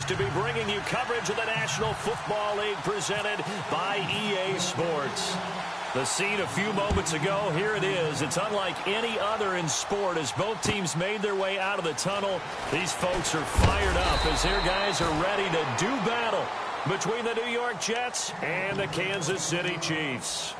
to be bringing you coverage of the National Football League presented by EA Sports. The scene a few moments ago, here it is. It's unlike any other in sport as both teams made their way out of the tunnel. These folks are fired up as their guys are ready to do battle between the New York Jets and the Kansas City Chiefs.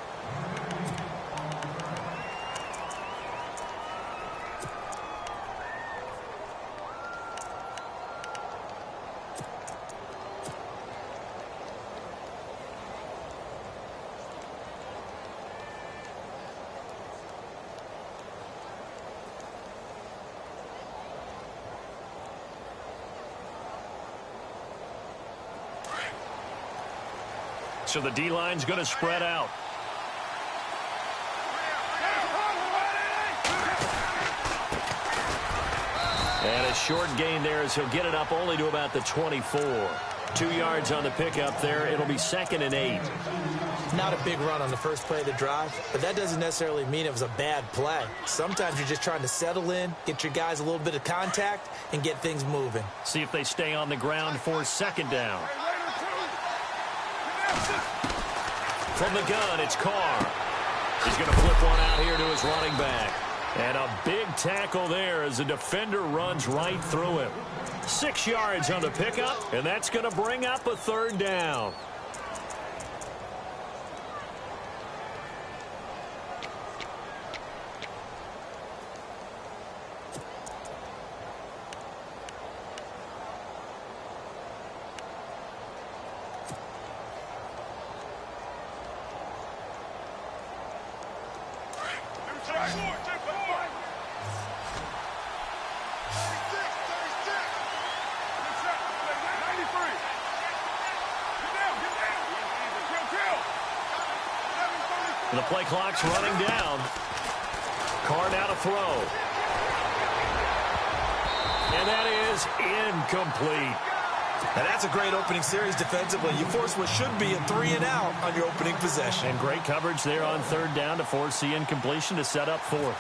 So the D-line's going to spread out. And a short gain there as he'll get it up only to about the 24. 2 yards on the pickup there. It'll be 2nd and 8. Not a big run on the first play of the drive, but that doesn't necessarily mean it was a bad play. Sometimes you're just trying to settle in, get your guys a little bit of contact, and get things moving. See if they stay on the ground for 2nd down. From the gun, it's Carr. He's going to flip one out here to his running back. And a big tackle there as the defender runs right through him. 6 yards on the pickup, and that's going to bring up a 3rd down. The play clock's running down. Carr now to throw. And that is incomplete. And that's a great opening series defensively. You force what should be a 3-and-out on your opening possession. And great coverage there on 3rd down to force the incompletion to set up 4th.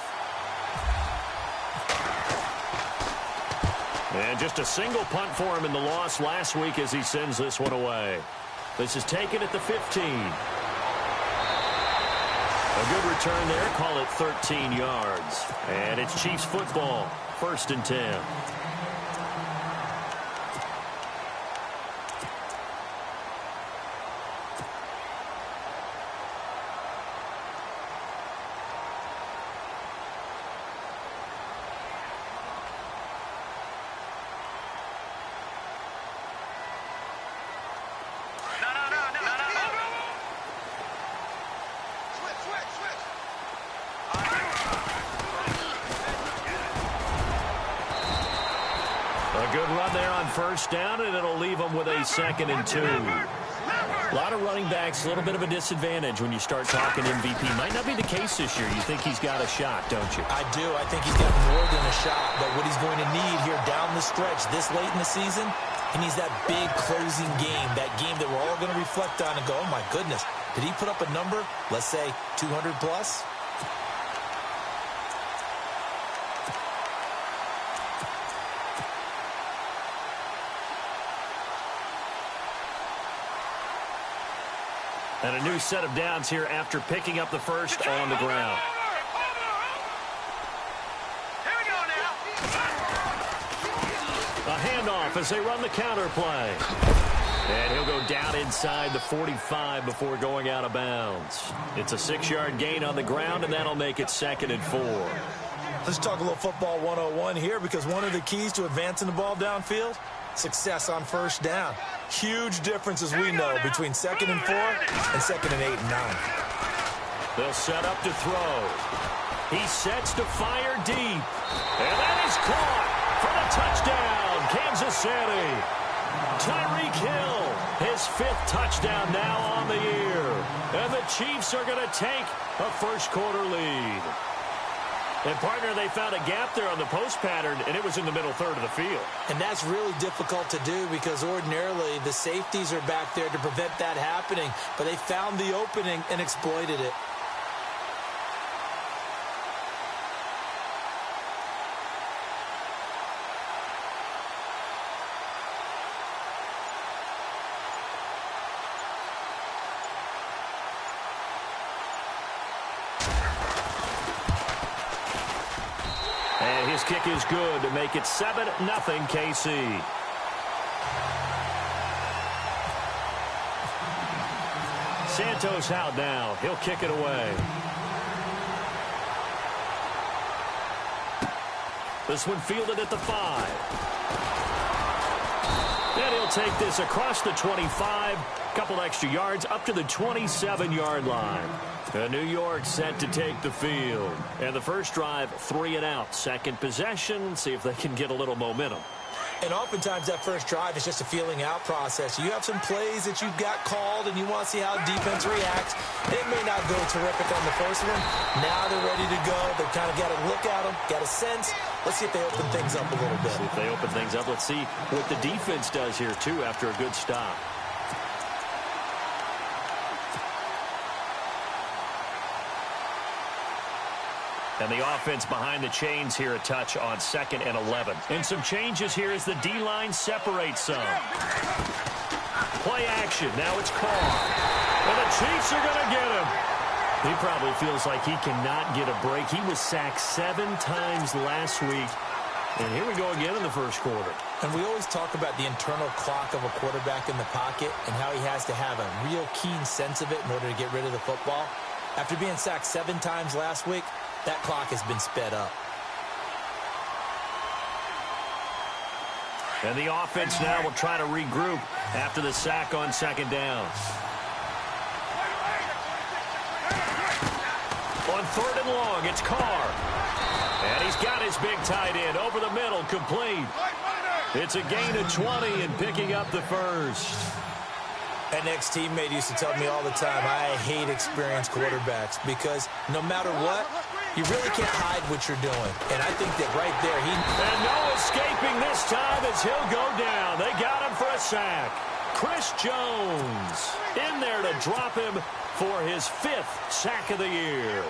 And just a single punt for him in the loss last week as he sends this one away. This is taken at the 15. A good return there. Call it 13 yards. And it's Chiefs football. 1st and 10. Good run there on 1st down, and it'll leave them with a 2nd and 2. A lot of running backs, a little bit of a disadvantage when you start talking MVP. Might not be the case this year. You think he's got a shot, don't you? I do. I think he's got more than a shot. But what he's going to need here down the stretch this late in the season, he needs that big closing game, that game that we're all going to reflect on and go, oh, my goodness, did he put up a number, let's say 200 plus? And a new set of downs here after picking up the first on the ground. A handoff as they run the counter play. And he'll go down inside the 45 before going out of bounds. It's a 6-yard gain on the ground, and that'll make it 2nd and 4. Let's talk a little football 101 here, because one of the keys to advancing the ball downfield, success on 1st down. Huge difference, as we know, between 2nd and 4 and 2nd and 8 and 9. They'll set up to throw. He sets to fire deep. And that is caught for the touchdown, Kansas City. Tyreek Hill, his 5th touchdown now on the year. And the Chiefs are going to take a first-quarter lead. And, partner, they found a gap there on the post pattern, and it was in the middle third of the field. And that's really difficult to do because ordinarily the safeties are back there to prevent that happening. But they found the opening and exploited it. kick is good to make it 7-0 KC. Santos out now. He'll kick it away. This one fielded at the 5. And he'll take this across the 25. Couple extra yards up to the 27-yard line. New York set to take the field. And the first drive, 3 and out. Second possession, see if they can get a little momentum. And oftentimes that first drive is just a feeling out process. You have some plays that you've got called and you want to see how defense reacts. It may not go terrific on the first one. Now they're ready to go. They've kind of got a look at them, got a sense. Let's see if they open things up a little bit. See if they open things up. Let's see what the defense does here, too, after a good stop. And the offense behind the chains here a touch on 2nd and 11. And some changes here as the D-line separates some. Play action. Now it's Carr. And the Chiefs are going to get him. He probably feels like he cannot get a break. He was sacked 7 times last week. And here we go again in the first quarter. And we always talk about the internal clock of a quarterback in the pocket and how he has to have a real keen sense of it in order to get rid of the football. After being sacked 7 times last week, that clock has been sped up. And the offense now will try to regroup after the sack on 2nd down. On 3rd and long, it's Carr. And he's got his big tight end over the middle, complete. It's a gain of 20 and picking up the first. An ex-teammate used to tell me all the time, I hate experienced quarterbacks because no matter what, you really can't hide what you're doing. And I think that right there, And no escaping this time as he'll go down. They got him for a sack. Chris Jones in there to drop him for his 5th sack of the year.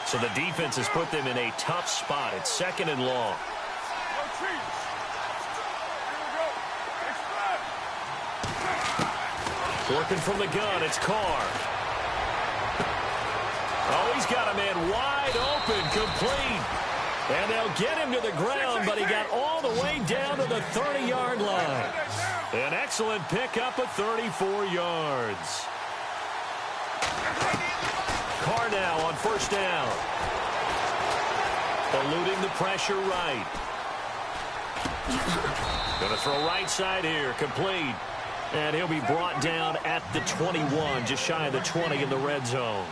So the defense has put them in a tough spot. It's 2nd and long. Working from the gun, it's Carr. Oh, he's got a man wide open, complete. And they'll get him to the ground, but he got all the way down to the 30-yard line. An excellent pickup of 34 yards. Carr now on 1st down. Eluding the pressure right. Going to throw right side here, complete. And he'll be brought down at the 21, just shy of the 20 in the red zone.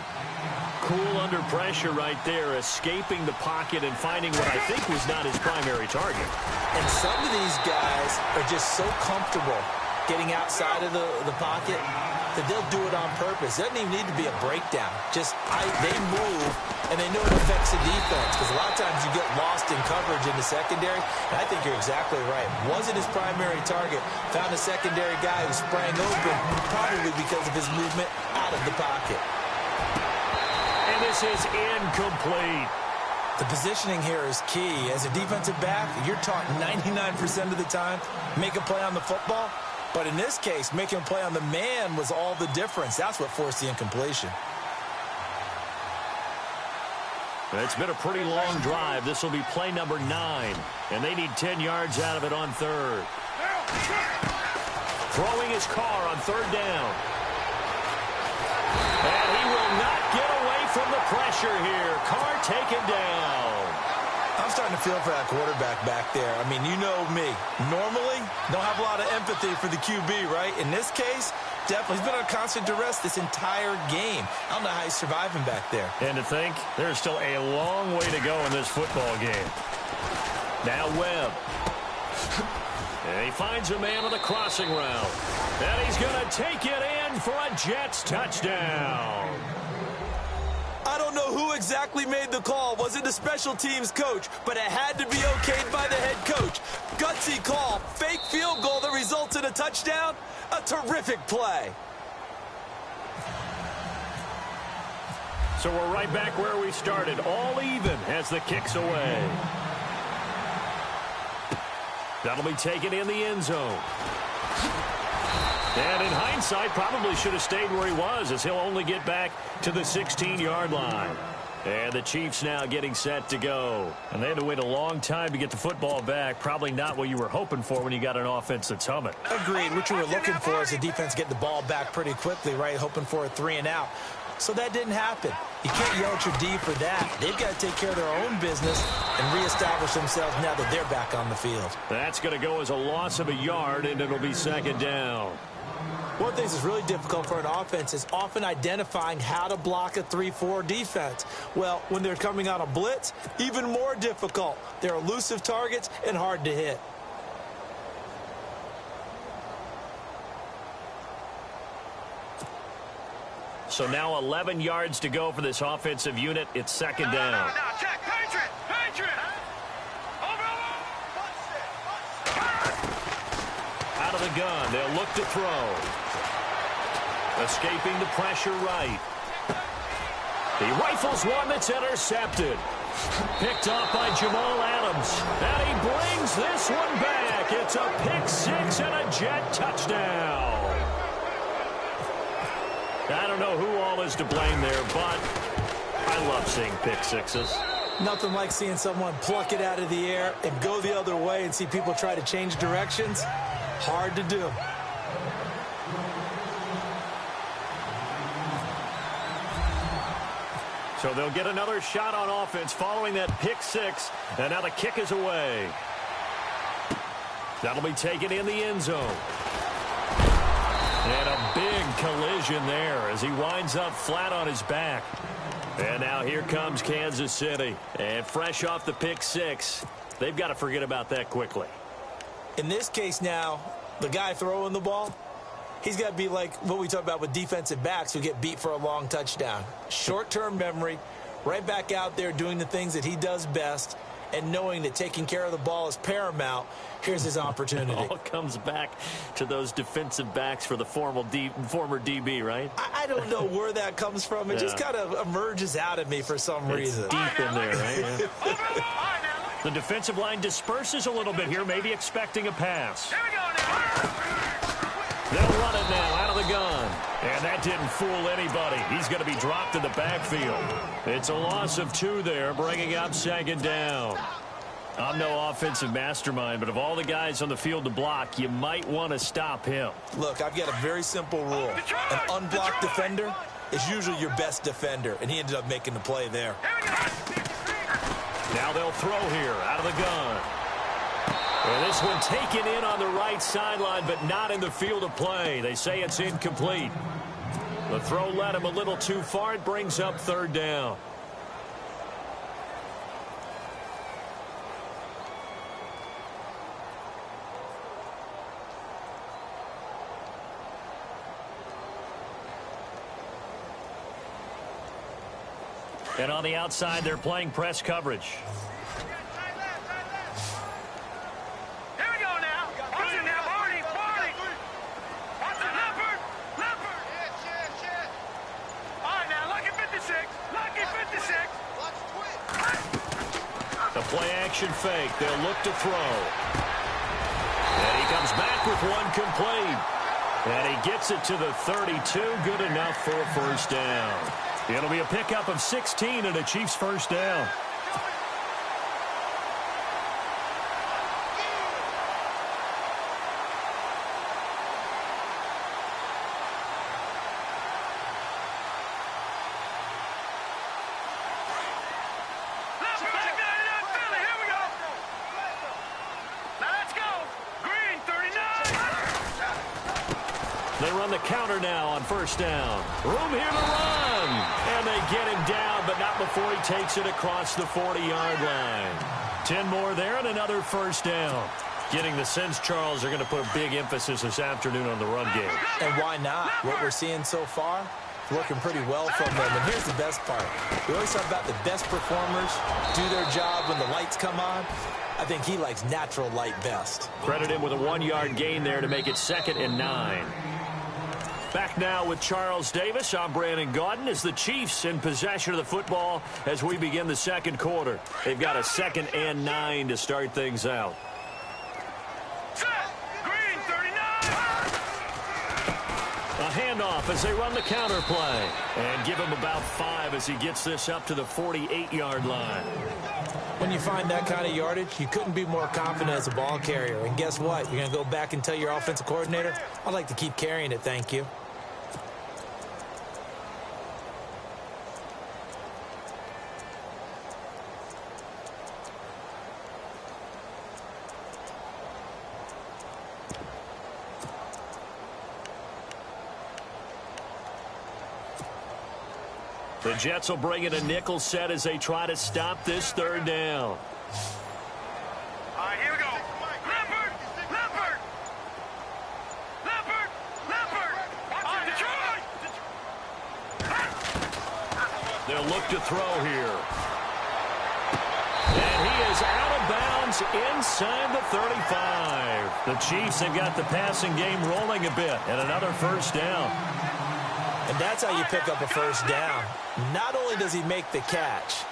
Cool under pressure right there, escaping the pocket and finding what I think was not his primary target. And some of these guys are just so comfortable getting outside of the pocket that they'll do it on purpose. It doesn't even need to be a breakdown. They move, and they know it affects the defense because a lot of times you get lost in coverage in the secondary, and I think you're exactly right. Wasn't his primary target. Found a secondary guy who sprang open, probably because of his movement out of the pocket. And this is incomplete. The positioning here is key. As a defensive back, you're taught 99% of the time, make a play on the football. But in this case, making a play on the man was all the difference. That's what forced the incompletion. It's been a pretty long drive. This will be play number 9. And they need 10 yards out of it on 3rd. Throwing his Carr on 3rd down. And he will not get away from the pressure here. Carr taken down. I'm starting to feel for that quarterback back there. I mean, you know me. Normally, don't have a lot of empathy for the QB, right? In this case, definitely. He's been on constant duress this entire game. I don't know how he's surviving back there. And to think, there's still a long way to go in this football game. Now Webb. And he finds a man on the crossing route. And he's going to take it in for a Jets touchdown. I don't know who exactly made the call. Was it the special teams coach? But it had to be okayed by the head coach. Gutsy call. Fake field goal that results in a touchdown. A terrific play. So we're right back where we started. All even as the kick's away. That'll be taken in the end zone. And in hindsight, probably should have stayed where he was, as he'll only get back to the 16-yard line. And the Chiefs now getting set to go. And they had to wait a long time to get the football back. Probably not what you were hoping for when you got an offense that's humming. Agreed. What you were looking for is the defense getting the ball back pretty quickly, right? Hoping for a 3-and-out. So that didn't happen. You can't yell at your D for that. They've got to take care of their own business and reestablish themselves now that they're back on the field. That's going to go as a loss of a yard, and it'll be second down. One of the things that's really difficult for an offense is often identifying how to block a 3-4 defense. Well, when they're coming on a blitz, even more difficult. They're elusive targets and hard to hit. So now 11 yards to go for this offensive unit. It's second down. Check. Patriot. Out of the gun. They'll look to throw. Escaping the pressure right. He rifles one that's intercepted. Picked off by Jamal Adams. And he brings this one back. It's a pick six and a Jet touchdown. I don't know who all is to blame there, but I love seeing pick sixes. Nothing like seeing someone pluck it out of the air and go the other way and see people try to change directions. Hard to do. So they'll get another shot on offense following that pick six, and now the kick is away. That'll be taken in the end zone. And a big collision there as he winds up flat on his back. And now here comes Kansas City. And fresh off the pick six, they've got to forget about that quickly. In this case now, the guy throwing the ball, he's got to be like what we talk about with defensive backs who get beat for a long touchdown. Short-term memory, right back out there doing the things that he does best, and knowing that taking care of the ball is paramount. Here's his opportunity. It all comes back to those defensive backs for the former DB, right? I don't know where that comes from. It just kind of emerges out of me for some reason. Deep in there, right? Yeah. The defensive line disperses a little bit here, maybe expecting a pass. Here we go now. They'll run it now out of the gun. And that didn't fool anybody. He's going to be dropped in the backfield. It's a loss of 2 there, bringing up second down. I'm no offensive mastermind, but of all the guys on the field to block, you might want to stop him. Look, I've got a very simple rule. An unblocked defender is usually your best defender, and he ended up making the play there. Now they'll throw here out of the gun. And this one taken in on the right sideline, but not in the field of play. They say it's incomplete. The throw led him a little too far. It brings up third down. And on the outside, they're playing press coverage. Play-action fake. They'll look to throw. And he comes back with one complete. And he gets it to the 32. Good enough for a first down. It'll be a pickup of 16 and a Chiefs first down. They run the counter now on first down. Room here to run. And they get him down, but not before he takes it across the 40-yard line. 10 more there and another first down. Getting the sense, Charles, are going to put a big emphasis this afternoon on the run game. And why not? What we're seeing so far, working pretty well from them. And here's the best part. We always talk about the best performers do their job when the lights come on. I think he likes natural light best. Credit him with a 1-yard gain there to make it 2nd and 9. Back now with Charles Davis. I'm Brandon Gaudin as the Chiefs in possession of the football as we begin the second quarter. They've got a 2nd and 9 to start things out. Set. Green, 39. handoff as they run the counter play. And give him about 5 as he gets this up to the 48-yard line. When you find that kind of yardage, you couldn't be more confident as a ball carrier. And guess what? You're going to go back and tell your offensive coordinator, I'd like to keep carrying it, thank you. The Jets will bring in a nickel set as they try to stop this third down. All right, here we go. Leopard! Leopard! Leopard! Leopard! On Detroit! They'll look to throw here. And he is out of bounds inside the 35. The Chiefs have got the passing game rolling a bit, and another first down. And that's how you pick up a first down. Not only does he make the catch,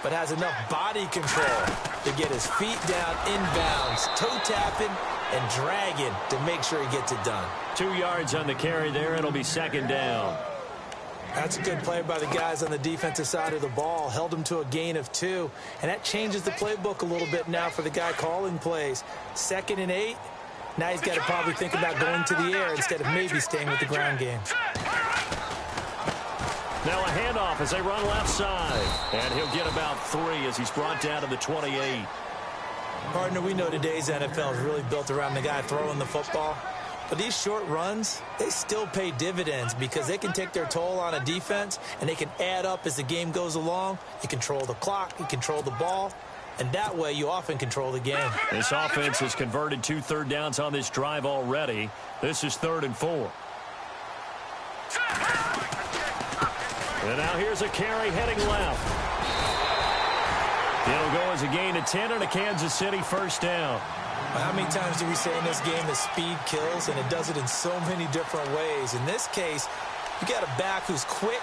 but has enough body control to get his feet down inbounds, toe tapping and dragging to make sure he gets it done. 2 yards on the carry there. It'll be second down. That's a good play by the guys on the defensive side of the ball. Held him to a gain of 2. And that changes the playbook a little bit now for the guy calling plays. 2nd and 8. Now he's got to probably think about going to the air instead of maybe staying with the ground game. Now a handoff as they run left side. And he'll get about 3 as he's brought down to the 28. Partner, we know today's NFL is really built around the guy throwing the football. But these short runs, they still pay dividends because they can take their toll on a defense and they can add up as the game goes along. You control the clock, you control the ball, and that way you often control the game. This offense has converted 2 third downs on this drive already. This is 3rd and 4. And now here's a carry heading left. It'll go as a gain of 10 and a Kansas City first down. How many times do we say in this game that speed kills, and it does it in so many different ways? In this case, you got a back who's quick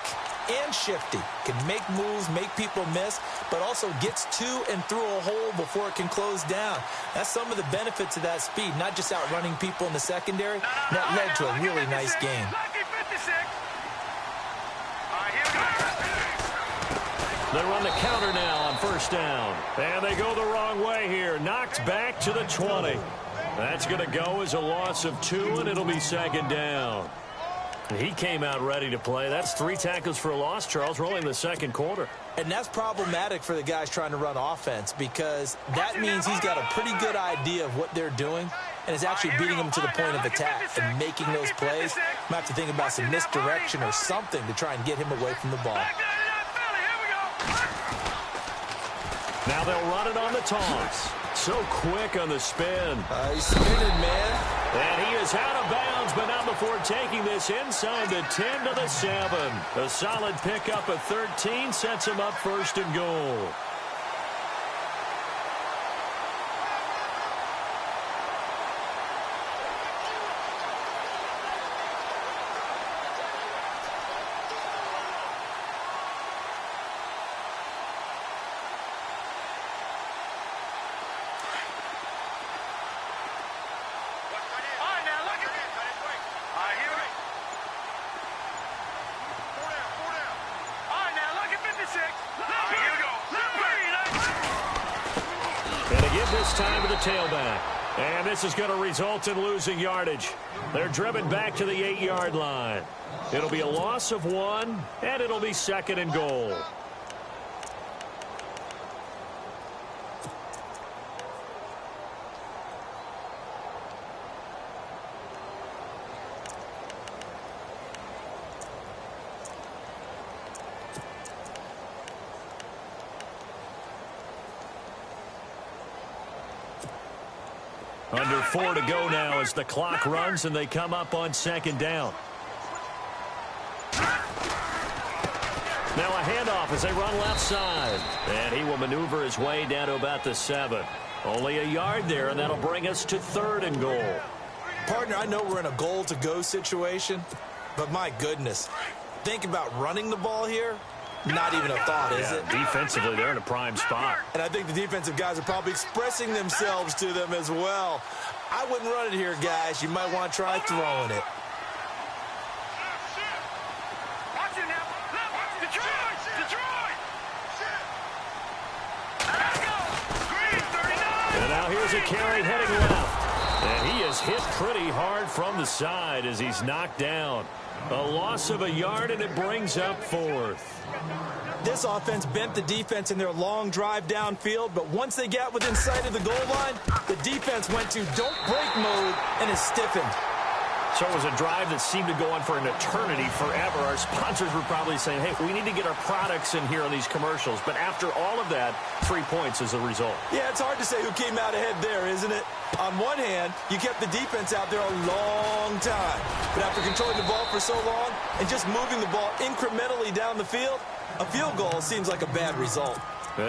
and shifty, can make moves, make people miss, but also gets to and through a hole before it can close down. That's some of the benefits of that speed, not just outrunning people in the secondary. That led to a really nice game. They run the counter now on first down. And they go the wrong way here. Knocked back to the 20. That's going to go as a loss of 2, and it'll be second down. He came out ready to play. That's 3 tackles for a loss, Charles, rolling the second quarter. And that's problematic for the guys trying to run offense because that means he's got a pretty good idea of what they're doing and is actually beating them to the point of attack and making those plays. You might have to think about some misdirection or something to try and get him away from the ball. Now they'll run it on the toss. So quick on the spin. He's spinning, man. And he is out of bounds, but not before taking this inside the 10 to the 7. A solid pickup of 13 sets him up 1st and goal. This time to the tailback. And this is going to result in losing yardage. They're driven back to the 8-yard line. It'll be a loss of 1, and it'll be 2nd and goal. Under 4 to go now as the clock runs and they come up on 2nd down. Now a handoff as they run left side. And he will maneuver his way down to about the 7. Only a yard there, and that'll bring us to 3rd and goal. Partner, I know we're in a goal-to-go situation, but my goodness, think about running the ball here. Not even a thought, is it? Defensively, they're in a prime spot. And I think the defensive guys are probably expressing themselves to them as well. I wouldn't run it here, guys. You might want to try throwing it. was a carry heading left. And he is hit pretty hard from the side as he's knocked down. A loss of a yard, and it brings up fourth. This offense bent the defense in their long drive downfield, but once they got within sight of the goal line, the defense went to don't break mode and is stiffened. So it was a drive that seemed to go on for an eternity, forever. Our sponsors were probably saying, hey, we need to get our products in here on these commercials. But after all of that, 3 points as a result. Yeah, it's hard to say who came out ahead there, isn't it? On one hand, you kept the defense out there a long time. But after controlling the ball for so long and just moving the ball incrementally down the field, a field goal seems like a bad result.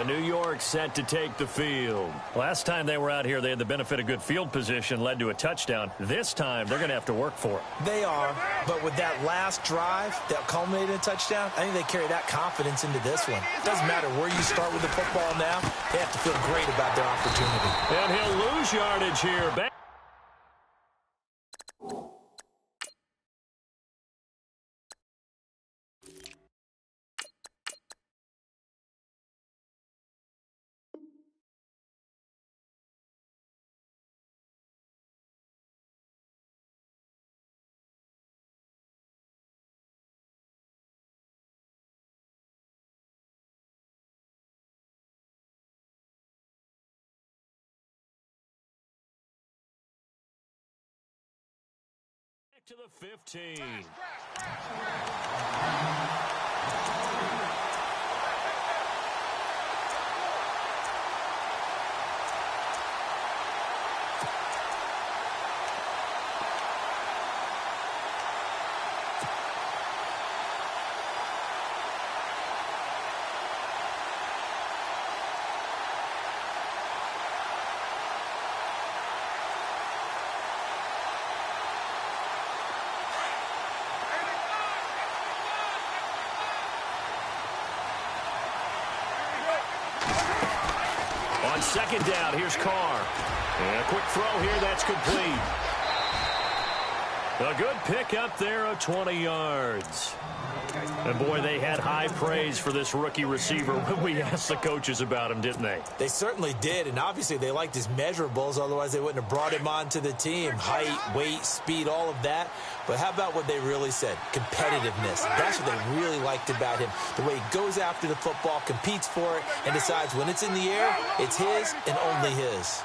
New York set to take the field. Last time they were out here, they had the benefit of good field position, led to a touchdown. This time, they're going to have to work for it. They are, but with that last drive that culminated in a touchdown, I think they carry that confidence into this one. It doesn't matter where you start with the football now. They have to feel great about their opportunity. And he'll lose yardage here. Back. To the 15. On second down, here's Carr. And a quick throw here, that's complete. A good pick up there of 20 yards. And, boy, they had high praise for this rookie receiver when we asked the coaches about him, didn't they? They certainly did, and obviously they liked his measurables. Otherwise, they wouldn't have brought him onto the team. Height, weight, speed, all of that. But how about what they really said? Competitiveness. That's what they really liked about him. The way he goes after the football, competes for it, and decides when it's in the air, it's his and only his.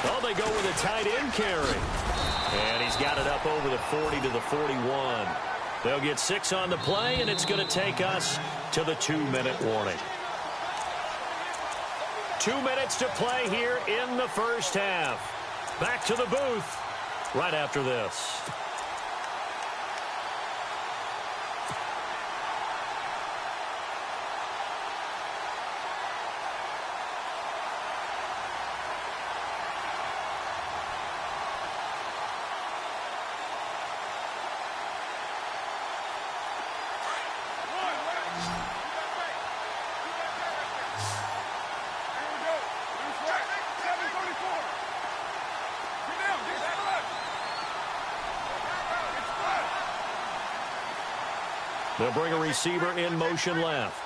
Well, they go with a tight end carry. And he's got it up over the 40 to the 41. They'll get 6 on the play, and it's going to take us to the 2-minute warning. 2 minutes to play here in the first half. Back to the booth right after this. They'll bring a receiver in motion left.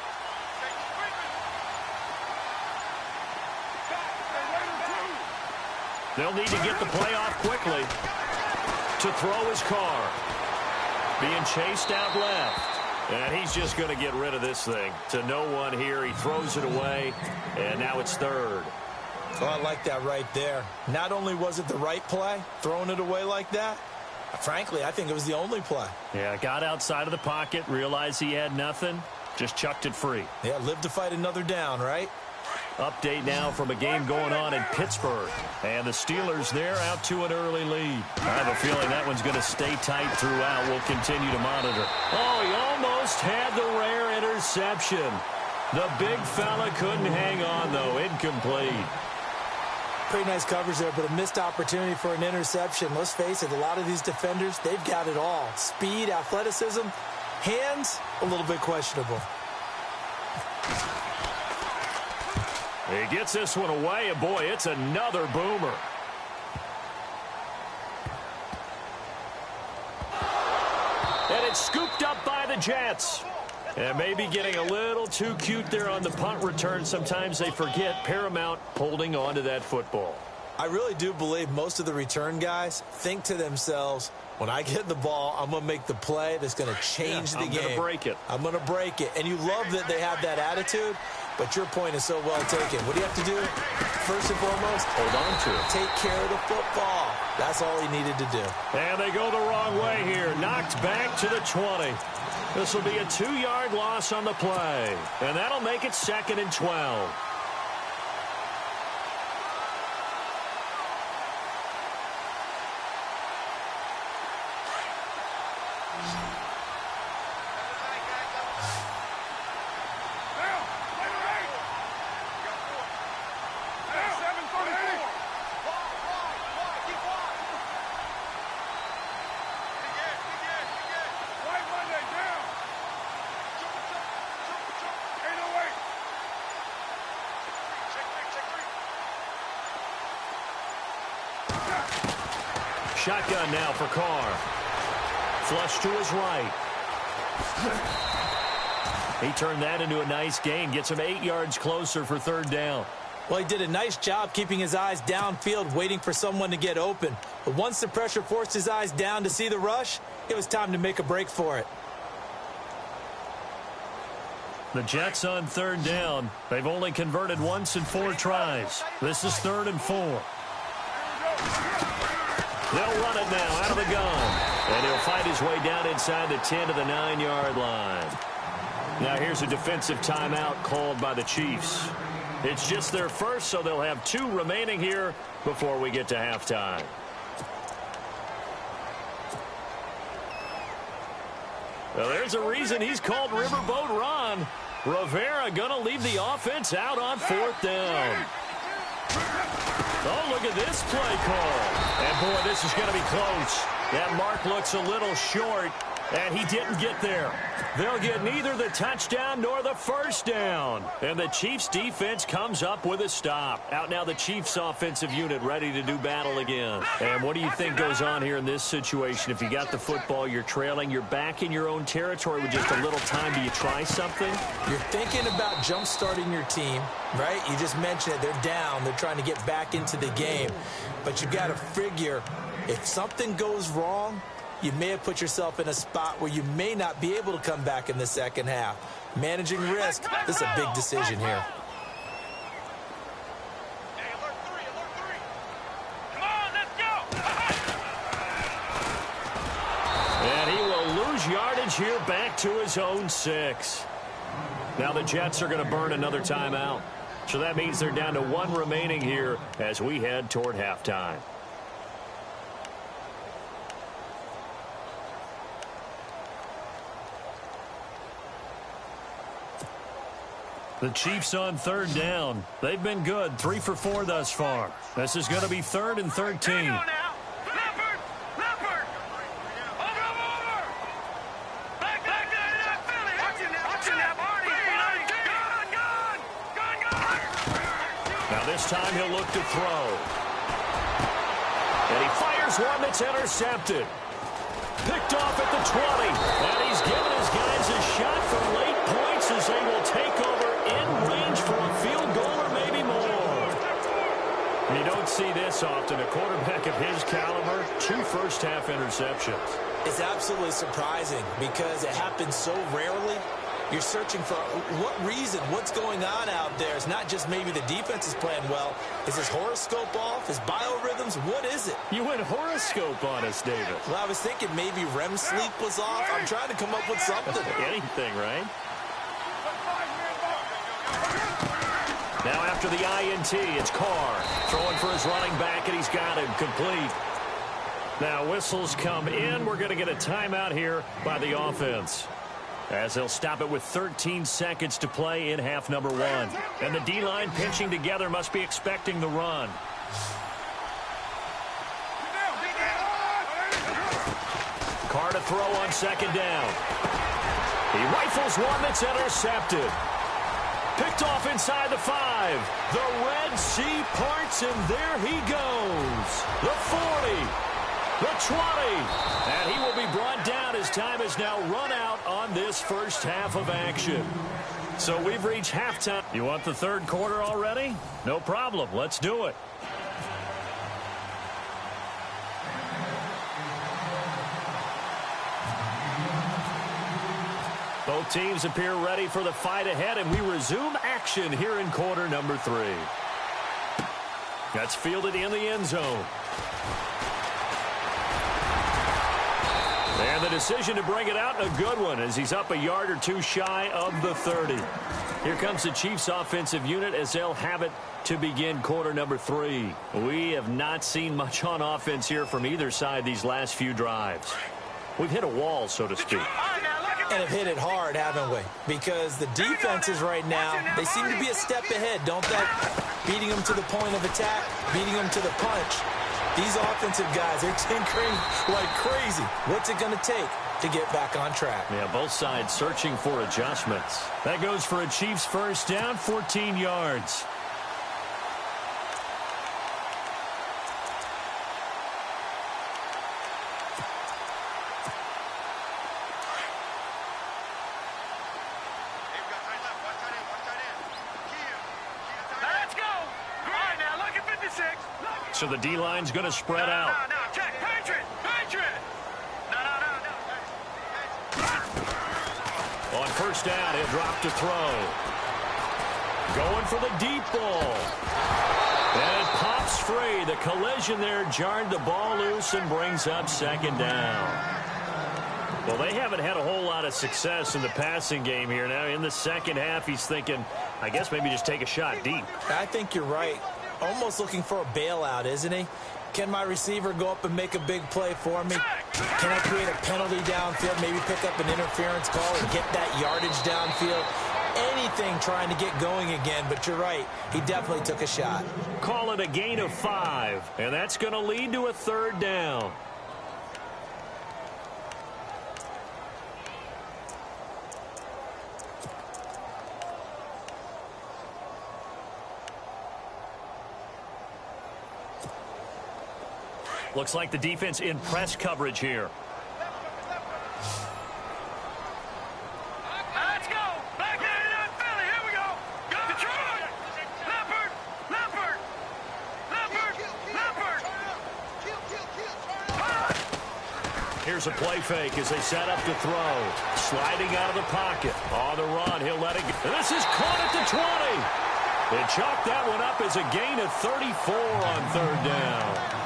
They'll need to get the play off quickly. To throw his Carr. Being chased out left. And he's just going to get rid of this thing. To no one here. He throws it away. And now it's third. Oh, I like that right there. Not only was it the right play, throwing it away like that, frankly, I think it was the only play. Yeah, got outside of the pocket, realized he had nothing, just chucked it free. Yeah, live to fight another down, right? Update now from a game going on in Pittsburgh. And the Steelers, they're out to an early lead. I have a feeling that one's going to stay tight throughout. We'll continue to monitor. Oh, he almost had the rare interception. The big fella couldn't hang on, though. Incomplete. Pretty nice coverage there, but a missed opportunity for an interception. Let's face it, a lot of these defenders, they've got it all. Speed, athleticism, hands, a little bit questionable. He gets this one away, and boy, it's another boomer. And it's scooped up by the Jets. And maybe getting a little too cute there on the punt return. Sometimes they forget paramount holding on to that football. I really do believe most of the return guys think to themselves, when I get the ball, I'm going to make the play that's going to change the game. I'm going to break it. I'm going to break it. And you love that they have that attitude, but your point is so well taken. What do you have to do? First and foremost, hold on to it. Take care of the football. That's all he needed to do. And they go the wrong way here. Knocked back to the 20. This will be a 2-yard loss on the play. And that'll make it 2nd and 12. Shotgun now for Carr. Flush to his right. He turned that into a nice gain. Gets him 8 yards closer for 3rd down. Well, he did a nice job keeping his eyes downfield, waiting for someone to get open. But once the pressure forced his eyes down to see the rush, it was time to make a break for it. The Jets on 3rd down. They've only converted once in 4 tries. This is 3rd and 4. They'll run it now out of the gun. And he'll fight his way down inside the 10 to the 9-yard line. Now here's a defensive timeout called by the Chiefs. It's just their first, so they'll have 2 remaining here before we get to halftime. Well, there's a reason he's called Riverboat Ron. Rivera going to leave the offense out on 4th down. Oh, look at this play call. And, boy, this is going to be close. That mark looks a little short, and he didn't get there. They'll get neither the touchdown nor the 1st down. And the Chiefs' defense comes up with a stop. Out now the Chiefs' offensive unit ready to do battle again. And what do you think goes on here in this situation? If you got the football, you're trailing, you're back in your own territory with just a little time. Do you try something? You're thinking about jump-starting your team, right? You just mentioned it. They're down. They're trying to get back into the game. But you got to figure, if something goes wrong, you may have put yourself in a spot where you may not be able to come back in the second half. Managing risk, this is a big decision here. Hey, alert 3. Come on, let's go. And he will lose yardage here back to his own 6. Now the Jets are going to burn another timeout. So that means they're down to 1 remaining here as we head toward halftime. The Chiefs on 3rd down. They've been good, 3 for 4 thus far. This is going to be 3rd and 13. Now this time he'll look to throw. And he fires one that's intercepted. Picked off at the 20. And he's given his guys a shot for late points as they will take over in range for a field goal or maybe more. You don't see this often. A quarterback of his caliber, 2 first-half interceptions. It's absolutely surprising because it happens so rarely. You're searching for what reason, what's going on out there. It's not just maybe the defense is playing well. Is his horoscope off? His biorhythms? What is it? You went horoscope on us, David. Well, I was thinking maybe REM sleep was off. I'm trying to come up with something. Anything, right? Now after the INT, it's Carr throwing for his running back, and he's got him complete. Now whistles come in. We're going to get a timeout here by the offense, as they'll stop it with 13 seconds to play in half number 1. And the D-line pinching together must be expecting the run. Carr to throw on 2nd down. He rifles one that's intercepted. Picked off inside the 5. The Red Sea parts, and there he goes. The 40. The 20. And he will be brought down as time is now run out on this first half of action. So we've reached halftime. You want the third quarter already? No problem. Let's do it. Both teams appear ready for the fight ahead, and we resume action here in quarter number 3. That's fielded in the end zone. And the decision to bring it out, a good one, as he's up a yard or two shy of the 30. Here comes the Chiefs offensive unit as they'll have it to begin quarter number 3. We have not seen much on offense here from either side these last few drives. We've hit a wall, so to speak. And have hit it hard, haven't we? Because the defenses right now, they seem to be a step ahead, don't they? Beating them to the point of attack, beating them to the punch. These offensive guys, they're tinkering like crazy. What's it going to take to get back on track? Yeah, both sides searching for adjustments. That goes for a Chiefs first down, 14 yards. So the D-line's going to spread out. No, check. Patriot. On first down, he'll drop to throw. Going for the deep ball. And it pops free. The collision there jarred the ball loose and brings up second down. Well, they haven't had a whole lot of success in the passing game here. Now, in the second half, he's thinking, I guess maybe just take a shot deep. I think you're right. Almost looking for a bailout, isn't he? Can my receiver go up and make a big play for me? Can I create a penalty downfield, maybe pick up an interference call and get that yardage downfield? Anything trying to get going again, but you're right. He definitely took a shot. Call it a gain of 5, and that's going to lead to a third down. Looks like the defense in press coverage here. Let's go. Back there in Philly. Here we go. Detroit. Leopard. Here's a play fake as they set up to throw. Sliding out of the pocket. On the run, he'll let it go. This is caught at the 20. They chalked that one up as a gain of 34 on third down.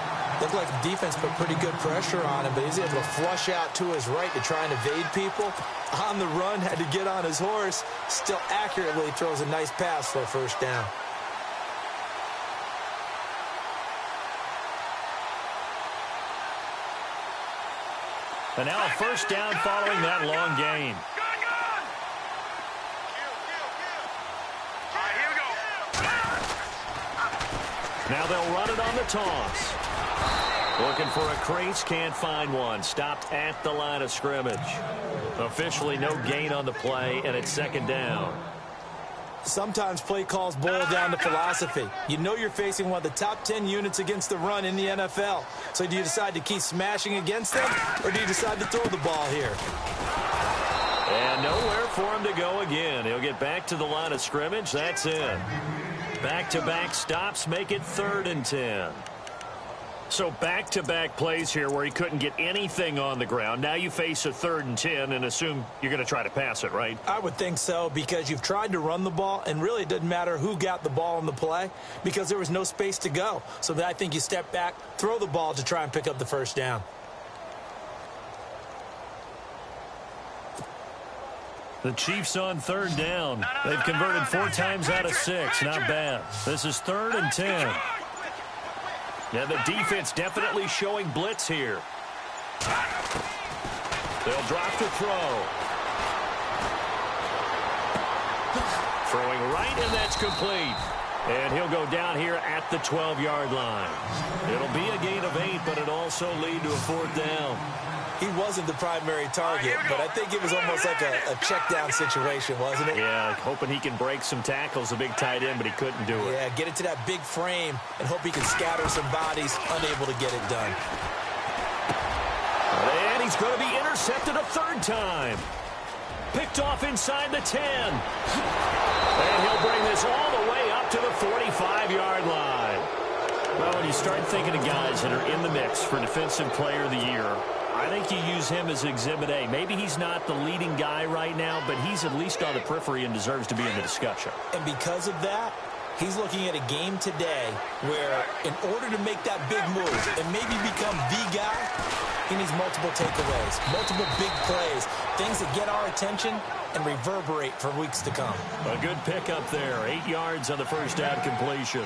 Looked like the defense put pretty good pressure on him, but he's able to flush out to his right to try and evade people. On the run, had to get on his horse. Still accurately throws a nice pass for a first down. And now a first down following that long gain. Now they'll run it on the toss. Looking for a crease, can't find one. Stopped at the line of scrimmage. Officially no gain on the play, and it's second down. Sometimes play calls boil down to philosophy. You know you're facing one of the top 10 units against the run in the NFL. So do you decide to keep smashing against them, or do you decide to throw the ball here? And nowhere for him to go again. He'll get back to the line of scrimmage. That's it. Back-to-back stops make it 3rd and 10. So back-to-back plays here where he couldn't get anything on the ground. Now you face a 3rd and 10 and assume you're going to try to pass it, right? I would think so, because you've tried to run the ball, and really it doesn't matter who got the ball in the play because there was no space to go. So I think you step back, throw the ball to try and pick up the first down. The Chiefs on 3rd down. They've converted 4 times out of 6. Not bad. This is 3rd and 10. Yeah, the defense definitely showing blitz here. They'll drop to throw. Throwing right, and that's complete. And he'll go down here at the 12-yard line. It'll be a gain of 8, but it'll also lead to a 4th down. He wasn't the primary target, but I think it was almost like a check-down situation, wasn't it? Yeah, hoping he can break some tackles, a big tight end, but he couldn't do it. Yeah, get it to that big frame and hope he can scatter some bodies, unable to get it done. he's going to be intercepted a third time. Picked off inside the 10. And he'll bring this all the way up to the 45-yard line. Well, when you start thinking of guys that are in the mix for Defensive Player of the Year, I think you use him as Exhibit A. Maybe he's not the leading guy right now, but he's at least on the periphery and deserves to be in the discussion. And because of that, he's looking at a game today where in order to make that big move and maybe become the guy, he needs multiple takeaways, multiple big plays, things that get our attention and reverberate for weeks to come. A good pickup there, 8 yards on the first down completion.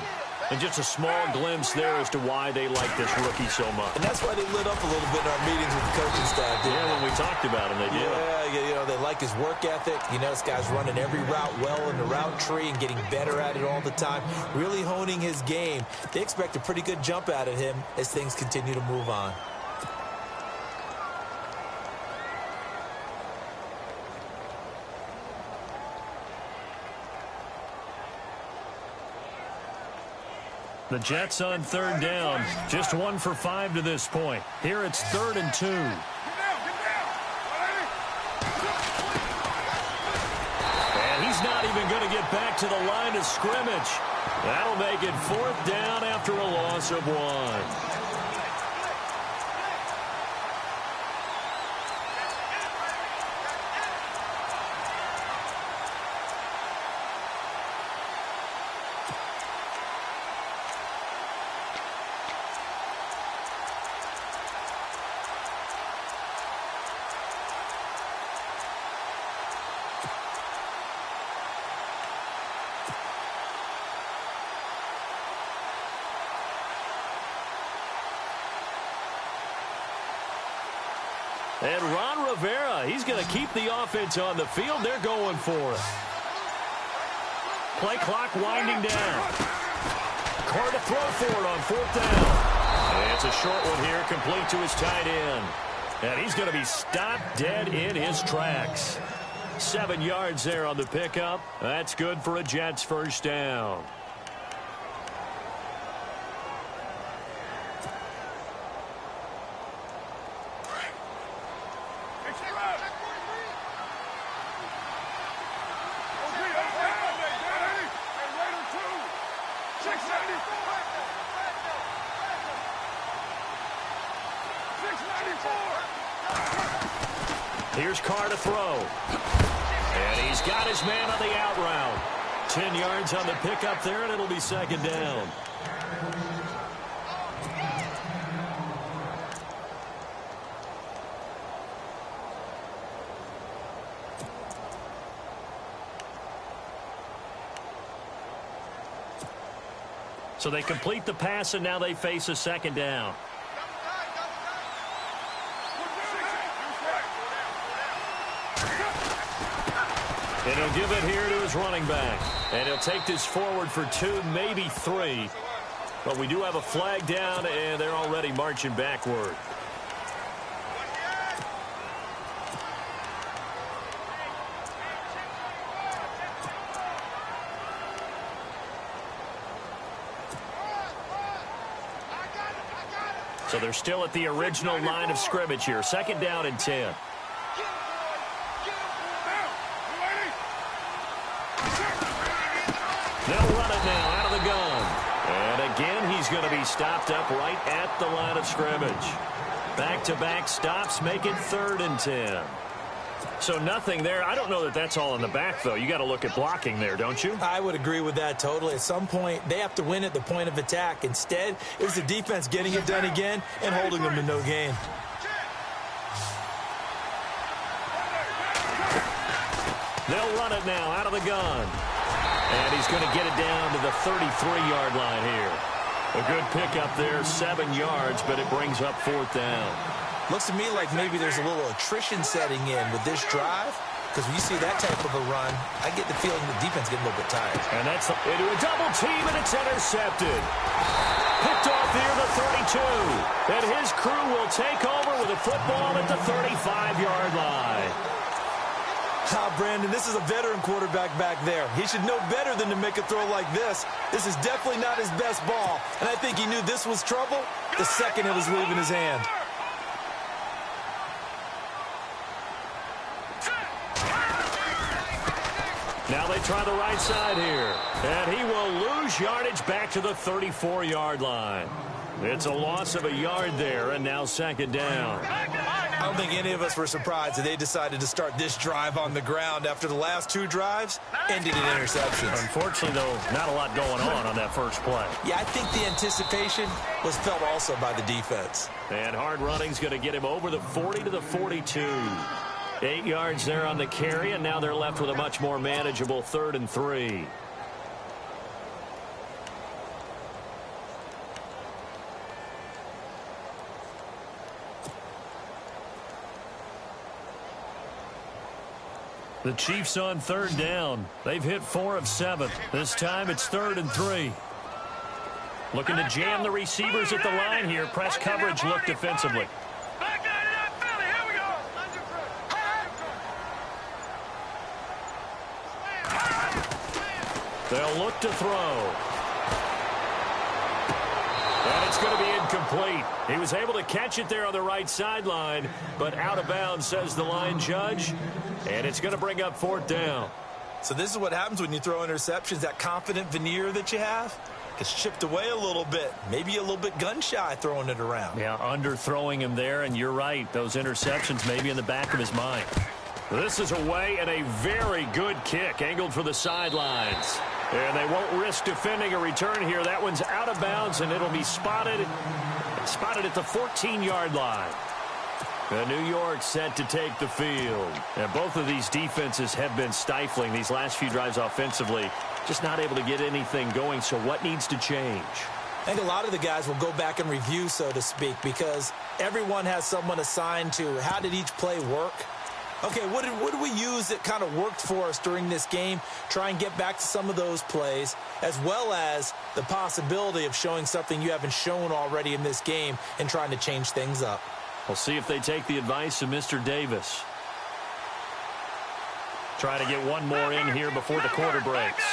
And just a small glimpse there as to why they like this rookie so much. And that's why they lit up a little bit in our meetings with the coaching staff, didn't they? When we talked about him, they did. Yeah, you know, they like his work ethic. You know, this guy's running every route well in the route tree and getting better at it all the time, really honing his game. They expect a pretty good jump out of him as things continue to move on. The Jets on third down, just 1 for 5 to this point. Here it's 3rd and 2. And he's not even going to get back to the line of scrimmage. That'll make it 4th down after a loss of 1. And Ron Rivera, he's going to keep the offense on the field. They're going for it. Play clock winding down. Carr to throw for it on 4th down. And it's a short one here, complete to his tight end. And he's going to be stopped dead in his tracks. 7 yards there on the pickup. That's good for a Jets first down. Here's Carr to throw. And he's got his man on the out route. 10 yards on the pickup there, and it'll be 2nd down. So they complete the pass, and now they face a 2nd down. And he'll give it here to his running back. And he'll take this forward for 2, maybe 3. But we do have a flag down, and they're already marching backward. So they're still at the original line of scrimmage here. 2nd down and 10. They'll run it now out of the gun. And again, he's going to be stopped up right at the line of scrimmage. Back-to-back stops make it 3rd and 10. So nothing there. I don't know that that's all in the back, though. You got to look at blocking there, don't you? I would agree with that totally. At some point, they have to win at the point of attack. Instead, it was the defense getting it done again and holding them to no gain. They'll run it now out of the gun. And he's going to get it down to the 33-yard line here. A good pickup there, 7 yards, but it brings up 4th down. Looks to me like maybe there's a little attrition setting in with this drive, because when you see that type of a run, I get the feeling the defense getting a little bit tired. And that's into a double team, and it's intercepted. Picked off here, the 32. And his crew will take over with a football at the 35-yard line. Brandon, this is a veteran quarterback back there. He should know better than to make a throw like this. This is definitely not his best ball, and I think he knew this was trouble the second it was leaving his hand. Now they try the right side here. And he will lose yardage back to the 34-yard line. It's a loss of a yard there, and now second down. I don't think any of us were surprised that they decided to start this drive on the ground after the last two drives ended in interceptions. Unfortunately, though, not a lot going on that first play. Yeah, I think the anticipation was felt also by the defense. And hard running's going to get him over the 40 to the 42. 8 yards there on the carry, and now they're left with a much more manageable 3rd and 3. The Chiefs on 3rd down. They've hit 4 of 7. This time it's 3rd and 3. Looking to jam the receivers at the line here. Press coverage look defensively. They'll look to throw. And it's going to be incomplete. He was able to catch it there on the right sideline, but out of bounds, says the line judge. And it's going to bring up 4th down. So this is what happens when you throw interceptions. That confident veneer that you have gets chipped away a little bit. Maybe a little bit gun-shy throwing it around. Yeah, underthrowing him there, and you're right. Those interceptions may be in the back of his mind. This is away and a very good kick, angled for the sidelines. And they won't risk defending a return here. That one's out of bounds, and it'll be spotted at the 14-yard line. And New York set to take the field. And both of these defenses have been stifling these last few drives offensively. Just not able to get anything going, so what needs to change? I think a lot of the guys will go back and review, so to speak, because everyone has someone assigned to how did each play work. Okay, what did we use that kind of worked for us during this game? Try and get back to some of those plays, as well as the possibility of showing something you haven't shown already in this game and trying to change things up. We'll see if they take the advice of Mr. Davis. Try to get one more in here before the quarter breaks.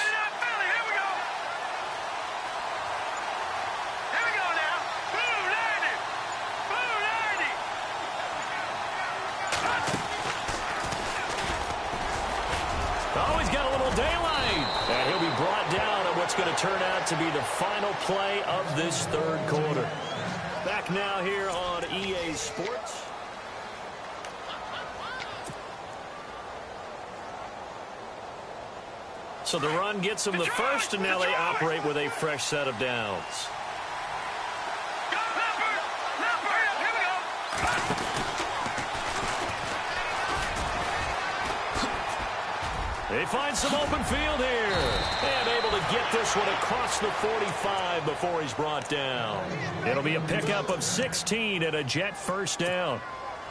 Oh, he's got a little daylight. And he'll be brought down on what's going to turn out to be the final play of this 3rd quarter. Back now here on EA Sports. So the run gets them the first, and now they operate with a fresh set of downs. They find some open field here. And able to get this one across the 45 before he's brought down. It'll be a pickup of 16 and a Jet 1st down.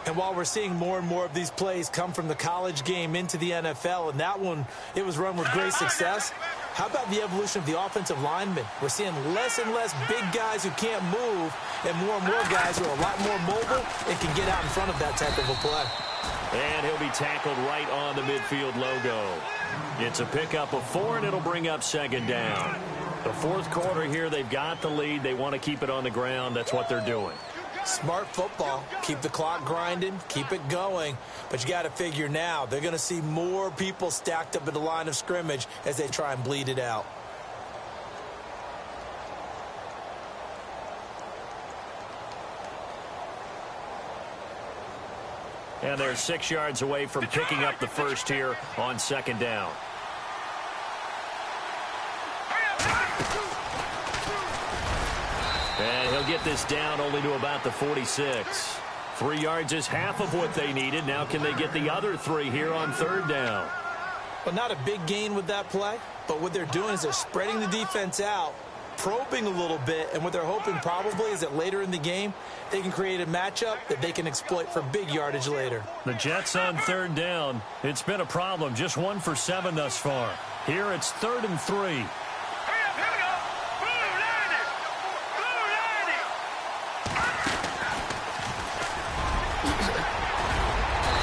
And while we're seeing more and more of these plays come from the college game into the NFL, and that one, it was run with great success, how about the evolution of the offensive linemen? We're seeing less and less big guys who can't move and more guys who are a lot more mobile and can get out in front of that type of a play. And he'll be tackled right on the midfield logo. It's a pickup of 4, and it'll bring up 2nd down. The 4th quarter here, they've got the lead. They want to keep it on the ground. That's what they're doing. Smart football. Keep the clock grinding. Keep it going. But you got to figure now, they're going to see more people stacked up at the line of scrimmage as they try and bleed it out. And they're 6 yards away from picking up the first here on 2nd down. And he'll get this down only to about the 46. 3 yards is half of what they needed. Now can they get the other 3 here on 3rd down? Well, not a big gain with that play, but what they're doing is they're spreading the defense out, probing a little bit, and what they're hoping probably is that later in the game, they can create a matchup that they can exploit for big yardage later. The Jets on 3rd down. It's been a problem. Just 1 for 7 thus far. Here it's 3rd and 3.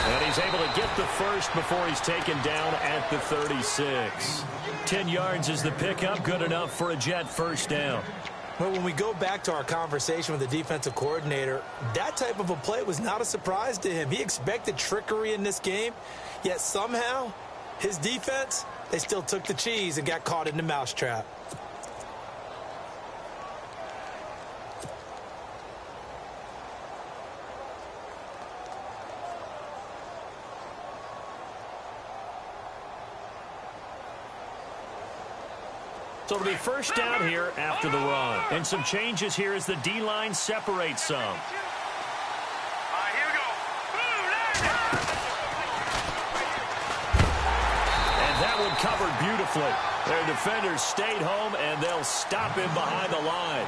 And he's able to get the first before he's taken down at the 36. 10 yards is the pickup, good enough for a Jet 1st down. Well, when we go back to our conversation with the defensive coordinator, that type of a play was not a surprise to him. He expected trickery in this game, yet somehow His defense, they still took the cheese and got caught in the mousetrap. So it'll be first down here after the run. And some changes here as the D-line separates some. Here we go. And that one covered beautifully. Their defenders stayed home, and they'll stop him behind the line.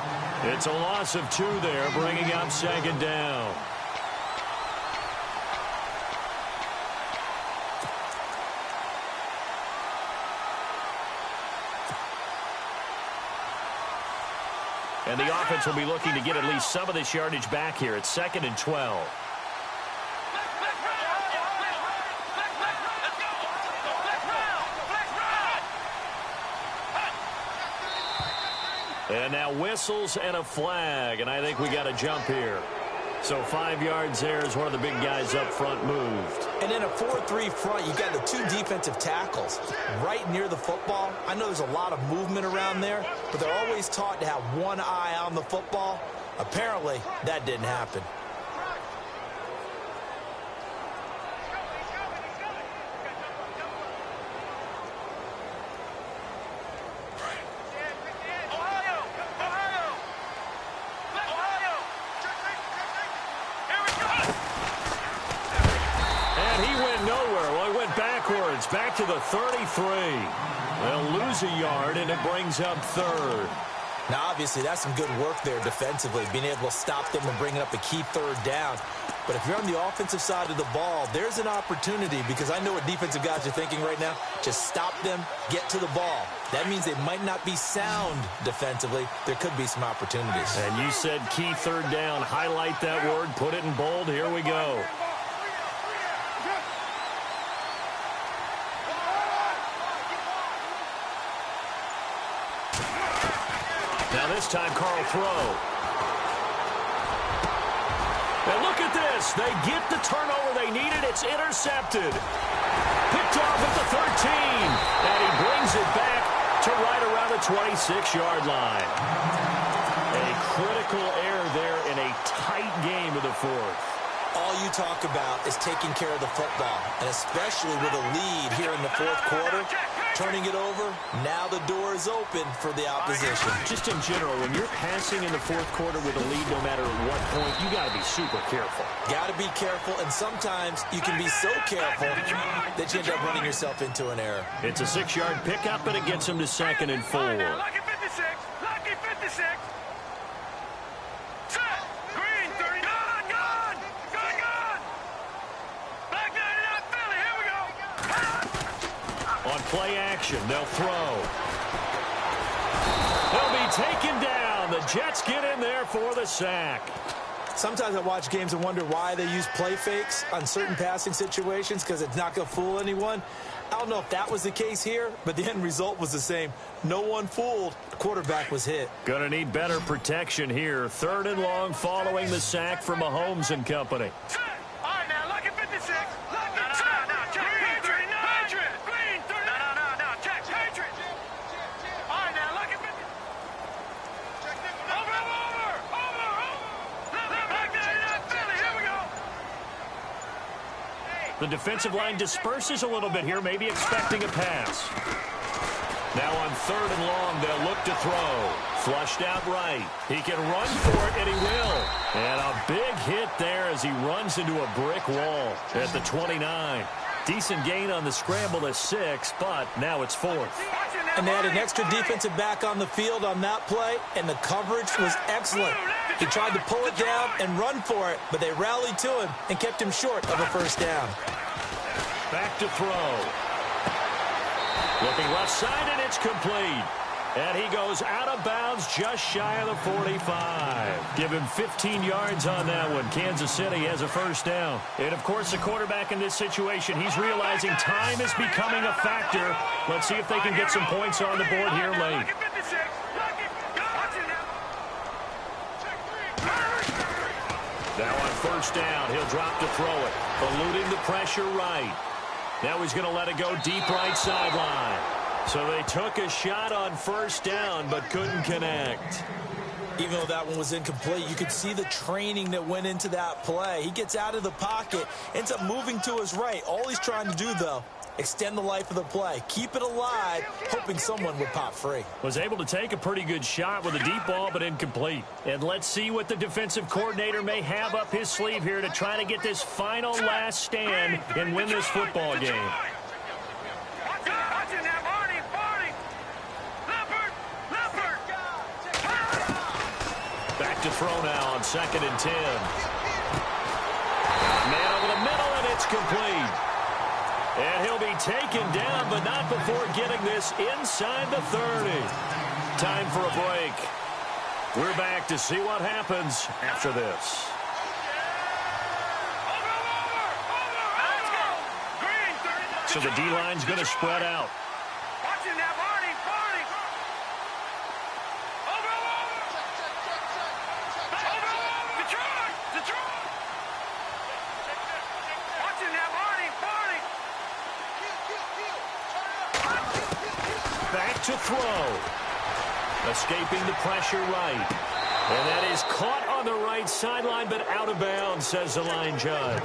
It's a loss of 2 there, bringing up second down. And the offense will be looking to get at least some of this yardage back here. It's 2nd and 12. And now whistles and a flag, and I think we got a jump here. So 5 yards there as one of the big guys up front moved. And in a 4-3 front, you got the 2 defensive tackles right near the football. I know there's a lot of movement around there, but they're always taught to have one eye on the football. Apparently, that didn't happen. Back to the 33. They'll lose a yard, and it brings up 3rd. Now, obviously, that's some good work there defensively, being able to stop them and bringing up a key 3rd down. But if you're on the offensive side of the ball, there's an opportunity, because I know what defensive guys are thinking right now. Just stop them, get to the ball. That means they might not be sound defensively. There could be some opportunities. And you said key 3rd down. Highlight that word. Put it in bold. Here we go. Now this time, Carl throw. And look at this. They get the turnover they needed. It's intercepted. Picked off at the 13. And he brings it back to right around the 26-yard line. A critical error there in a tight game of the 4th. All you talk about is taking care of the football, and especially with a lead here in the 4th quarter, turning it over, now the door is open for the opposition. Just in general, when you're passing in the 4th quarter with a lead, no matter at what point, you got to be super careful. Got to be careful, and sometimes you can be so careful that you end up running yourself into an error. It's a 6-yard pickup, and it gets them to 2nd and 4. Lucky 56. Lucky 56. Green 30. Gone. Black 99 Philly. Here we go. On play action, they'll throw. They'll be taken down. The Jets get in there for the sack. Sometimes I watch games and wonder why they use play fakes on certain passing situations, because it's not going to fool anyone. I don't know if that was the case here, but the end result was the same. No one fooled. The quarterback was hit. Gonna need better protection here. 3rd and long following the sack from Mahomes and company. All right, now, lucky 56. Lucky. No, check. Patriot. Green 30. No, check. Patriot. All right, now, lucky 50. Over. Black 99 Philly. Here we go. The defensive line disperses a little bit here, maybe expecting a pass. Now on 3rd and long, they'll look to throw. Flushed out right. He can run for it, and he will. And a big hit there as he runs into a brick wall at the 29. Decent gain on the scramble to 6, but now it's 4th. And they had an extra defensive back on the field on that play, and the coverage was excellent. He tried to pull it down and run for it, but they rallied to him and kept him short of a 1st down. Back to throw. Looking left side, and it's complete. And he goes out of bounds just shy of the 45. Give him 15 yards on that one. Kansas City has a 1st down. And, of course, the quarterback in this situation, he's realizing time is becoming a factor. Let's see if they can get some points on the board here late. Now on 1st down, he'll drop to throw it. Eluding the pressure right. Now he's going to let it go deep right sideline. So they took a shot on first down, but couldn't connect. Even though that one was incomplete, you could see the training that went into that play. He gets out of the pocket, ends up moving to his right. All he's trying to do, though, extend the life of the play. Keep it alive, hoping someone would pop free. Was able to take a pretty good shot with a deep ball, but incomplete. And let's see what the defensive coordinator may have up his sleeve here to try to get this final last stand and win this football game. Back to throw now on 2nd and 10. Man over the middle, and it's complete. And he'll be taken down, but not before getting this inside the 30. Time for a break. We're back to see what happens after this. So the D-line's going to spread out. Back to throw. Escaping the pressure right. And that is caught on the right sideline, but out of bounds, says the line judge.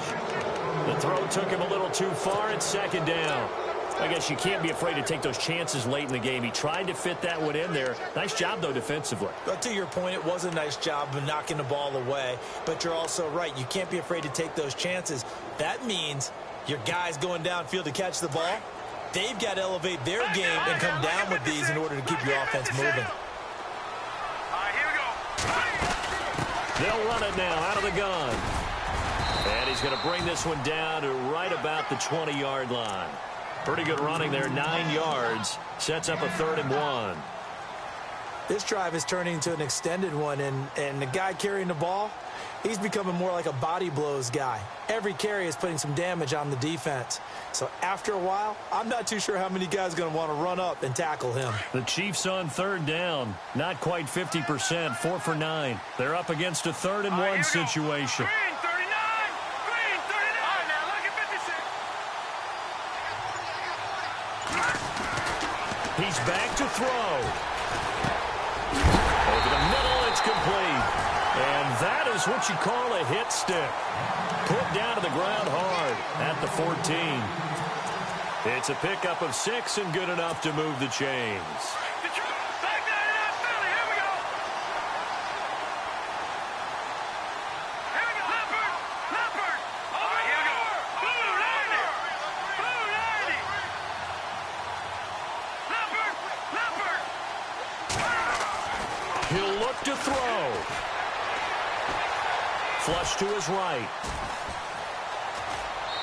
The throw took him a little too far. It's 2nd down. I guess you can't be afraid to take those chances late in the game. He tried to fit that one in there. Nice job, though, defensively. But to your point, it was a nice job of knocking the ball away. But you're also right. You can't be afraid to take those chances. That means your guys going downfield to catch the ball, they've got to elevate their game and come down with these in order to keep your offense moving. They'll run it now out of the gun. And he's going to bring this one down to right about the 20-yard line. Pretty good running there, 9 yards. Sets up a 3rd and 1. This drive is turning into an extended one, and the guy carrying the ball, he's becoming more like a body blows guy. Every carry is putting some damage on the defense. So after a while, I'm not too sure how many guys are going to want to run up and tackle him. The Chiefs on 3rd down. Not quite 50%, 4 for 9. They're up against a 3rd and 1 situation. Green 39! Green 39! All right, now look at 56. He's back to throw. Over the middle, it's complete. And that is what you call a hit stick. Put down to the ground hard at the 14. It's a pickup of 6 and good enough to move the chains. Back there in Philly. Here we go. Here we go. Leopard. All right, here we go. Blue 90. Blue 90. Leopard. He'll look to throw. Flush to his right.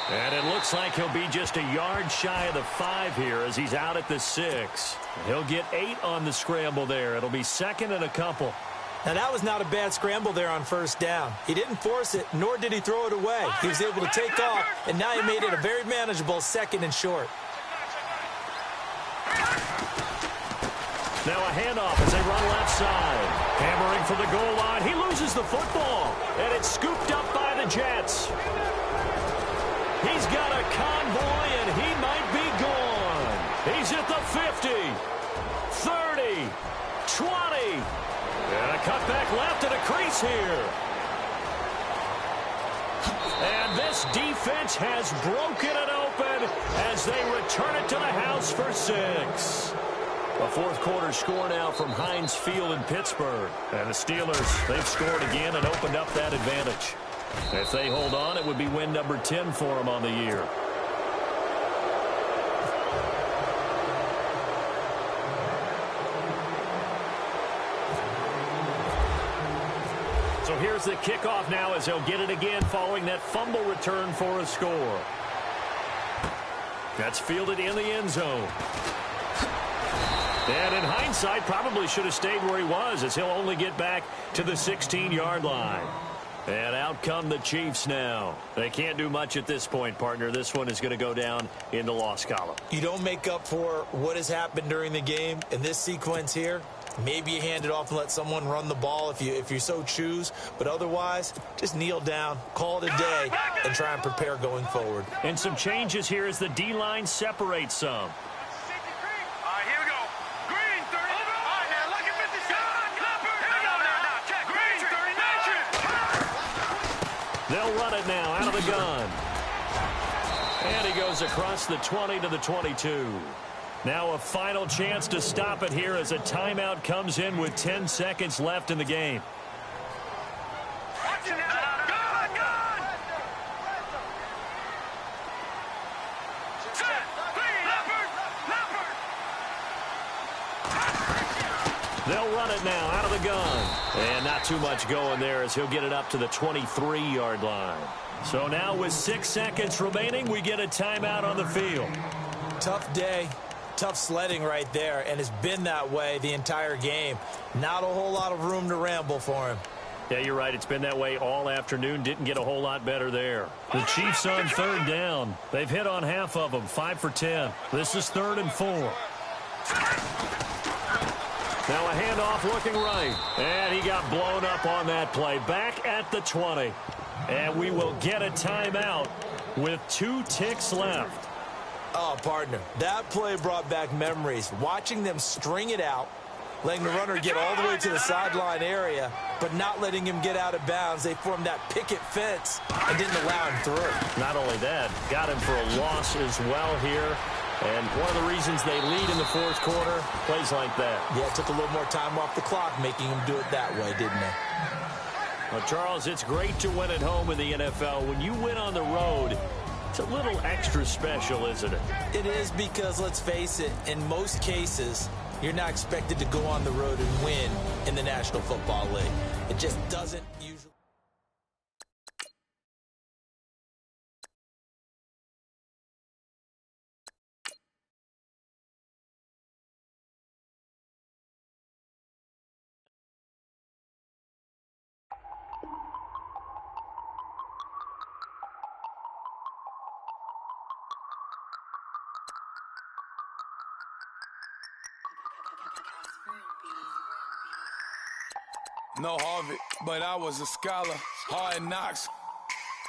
And it looks like he'll be just a yard shy of the 5 here as he's out at the 6. He'll get 8 on the scramble there. It'll be 2nd and a couple. Now, that was not a bad scramble there on 1st down. He didn't force it, nor did he throw it away. He was able to take off, and now he made it a very manageable 2nd and short. Now a handoff as they run left side. Hammering for the goal line. He loses the football, and it's scooped up by the Jets. He's got a convoy, and he might be gone. He's at the 50, 30, 20. And a cutback left and a crease here. And this defense has broken it open as they return it to the house for 6. A 4th quarter score now from Heinz Field in Pittsburgh. And the Steelers, they've scored again and opened up that advantage. If they hold on, it would be win number 10 for them on the year. So here's the kickoff now as they'll get it again following that fumble return for a score. That's fielded in the end zone. And in hindsight, probably should have stayed where he was as he'll only get back to the 16-yard line. And out come the Chiefs now. They can't do much at this point, partner. This one is going to go down in the loss column. You don't make up for what has happened during the game in this sequence here. Maybe you hand it off and let someone run the ball if you so choose. But otherwise, just kneel down, call it a day, and try and prepare going forward. And some changes here as the D-line separates some. They'll run it now out of the gun. And he goes across the 20 to the 22. Now a final chance to stop it here as a timeout comes in with 10 seconds left in the game. They'll run it now out of the gun. And not too much going there as he'll get it up to the 23-yard line. So now with 6 seconds remaining, we get a timeout on the field. Tough day, tough sledding right there, and it's been that way the entire game. Not a whole lot of room to ramble for him. Yeah, you're right. It's been that way all afternoon. Didn't get a whole lot better there. The Chiefs on third down. They've hit on half of them, 5 for 10. This is 3rd and 4. Now a handoff looking right. And he got blown up on that play. Back at the 20. And we will get a timeout with 2 ticks left. Oh, partner, that play brought back memories. Watching them string it out, letting the runner get all the way to the sideline area, but not letting him get out of bounds. They formed that picket fence and didn't allow him through. Not only that, got him for a loss as well here. And one of the reasons they lead in the 4th quarter, plays like that. Yeah, it took a little more time off the clock, making him do it that way, didn't it? Well, Charles, it's great to win at home in the NFL. When you win on the road, it's a little extra special, isn't it? It is because, let's face it, in most cases, you're not expected to go on the road and win in the National Football League. It just doesn't usually. No Harvard, but I was a scholar. Hard knocks,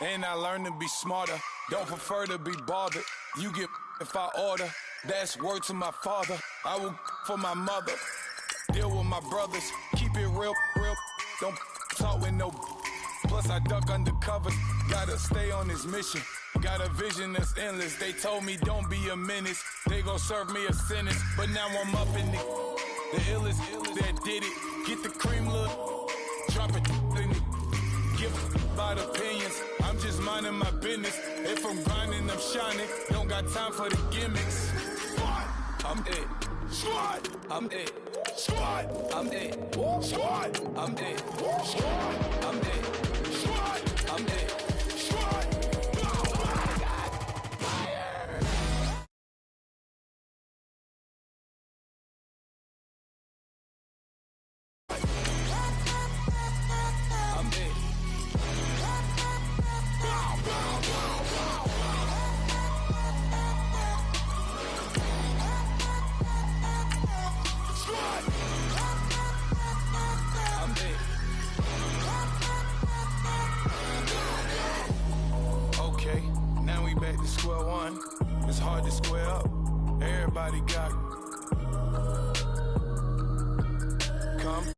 and I learned to be smarter. Don't prefer to be bothered. You get if I order. That's word to my father. I will for my mother. Deal with my brothers. Keep it real. Don't talk with no. Plus I duck undercover. Gotta stay on this mission. Got a vision that's endless. They told me don't be a menace. They gon' serve me a sentence. But now I'm up in the illest that did it. Get the cream look. Drop it in it. Give about opinions. I'm just minding my business. If I'm grinding, I'm shining. Don't got time for the gimmicks. I'm it. Squad. I'm it. Squad. I'm it. Squad. I'm it. Squad. I'm it. Squad. I'm it. Squad. Square one, it's hard to square up. Everybody got come.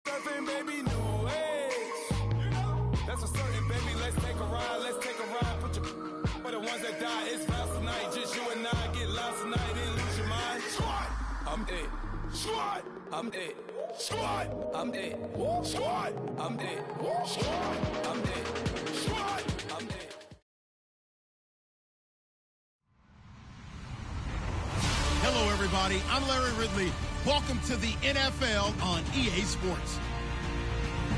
Surfing, baby, new age. You know, that's a certain, baby. Let's take a ride. Let's take a ride. Put your for the ones that die. It's vows tonight. Just you and I get lost tonight and lose your mind. Squad, I'm it. Squad, I'm it. Squad, I'm dead. Squad, I'm dead. Squad, I'm dead. Squad, I'm dead. Hello, everybody. I'm Larry Ridley. Welcome to the NFL on EA Sports.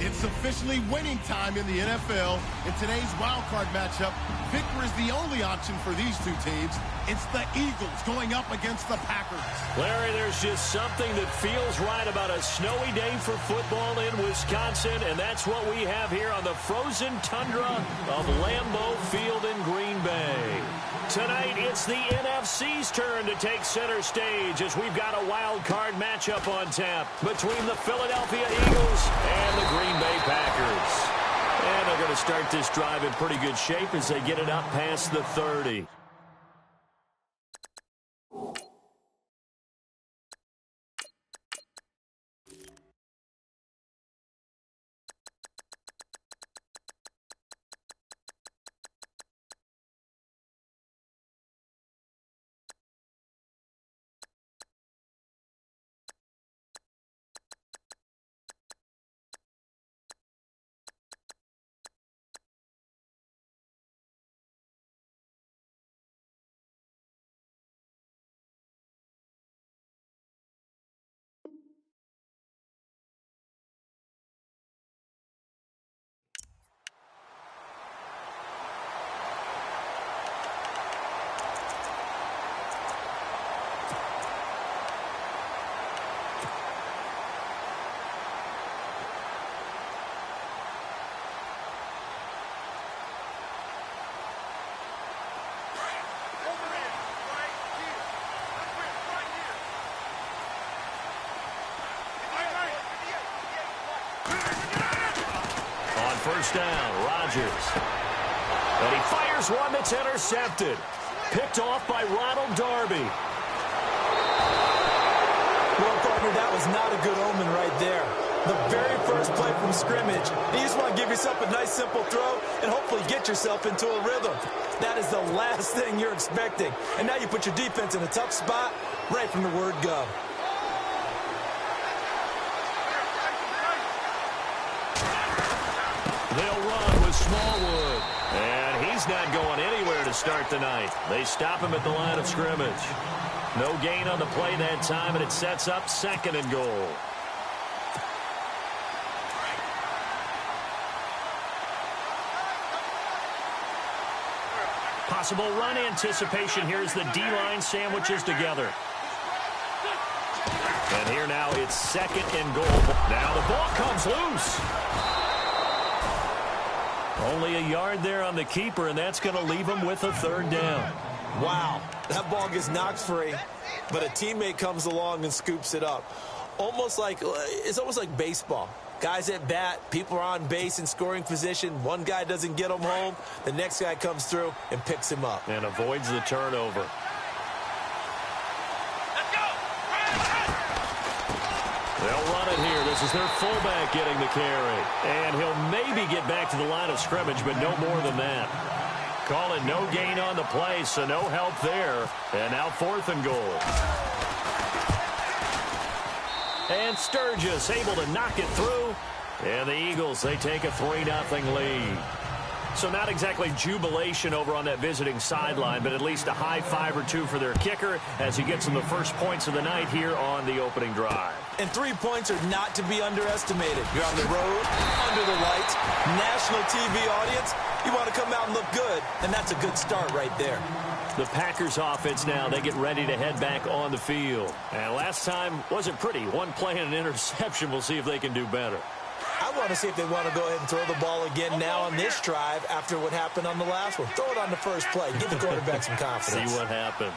It's officially winning time in the NFL. In today's wildcard matchup, victory is the only option for these two teams. It's the Eagles going up against the Packers. Larry, there's just something that feels right about a snowy day for football in Wisconsin, and that's what we have here on the frozen tundra of Lambeau Field in Green Bay. Tonight, it's the NFC's turn to take center stage as we've got a wild card matchup on tap between the Philadelphia Eagles and the Green Bay Packers. And they're going to start this drive in pretty good shape as they get it up past the 30. First down, Rodgers. And he fires one that's intercepted. Picked off by Ronald Darby. Well, partner, that was not a good omen right there. The very first play from scrimmage, you just want to give yourself a nice, simple throw and hopefully get yourself into a rhythm. That is the last thing you're expecting. And now you put your defense in a tough spot right from the word go. They'll run with Smallwood. And he's not going anywhere to start the night. They stop him at the line of scrimmage. No gain on the play that time, and it sets up 2nd and goal. Possible run anticipation here as the D-line sandwiches together. And here now it's 2nd and goal. Now the ball comes loose. Only a yard there on the keeper, and that's going to leave him with a 3rd down. Wow, that ball gets knocked free, but a teammate comes along and scoops it up. It's almost like baseball. Guys at bat, people are on base in scoring position. One guy doesn't get him home. The next guy comes through and picks him up. And avoids the turnover. They'll run it here. This is their fullback getting the carry. And he'll maybe get back to the line of scrimmage, but no more than that. Call it no gain on the play, so no help there. And now 4th and goal. And Sturgis able to knock it through. And the Eagles, they take a 3-0 lead. So not exactly jubilation over on that visiting sideline, but at least a high 5 or 2 for their kicker as he gets them the first points of the night here on the opening drive. And 3 points are not to be underestimated. You're on the road, under the lights, national TV audience. You want to come out and look good, and that's a good start right there. The Packers offense now, they get ready to head back on the field. And last time wasn't pretty. One play and an interception. We'll see if they can do better. I want to see if they want to go ahead and throw the ball again now on this drive after what happened on the last one. Throw it on the first play. Give the quarterback some confidence. See what happens.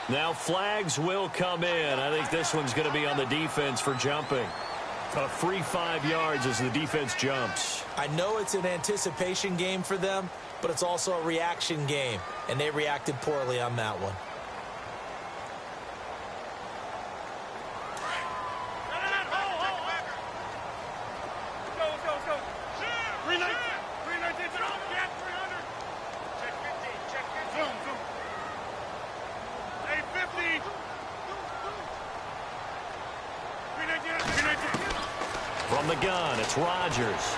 Now flags will come in. I think this one's going to be on the defense for jumping. A free 5 yards as the defense jumps. I know it's an anticipation game for them, but it's also a reaction game, and they reacted poorly on that one. Let's go. 319. 319. the gun. It's Rodgers.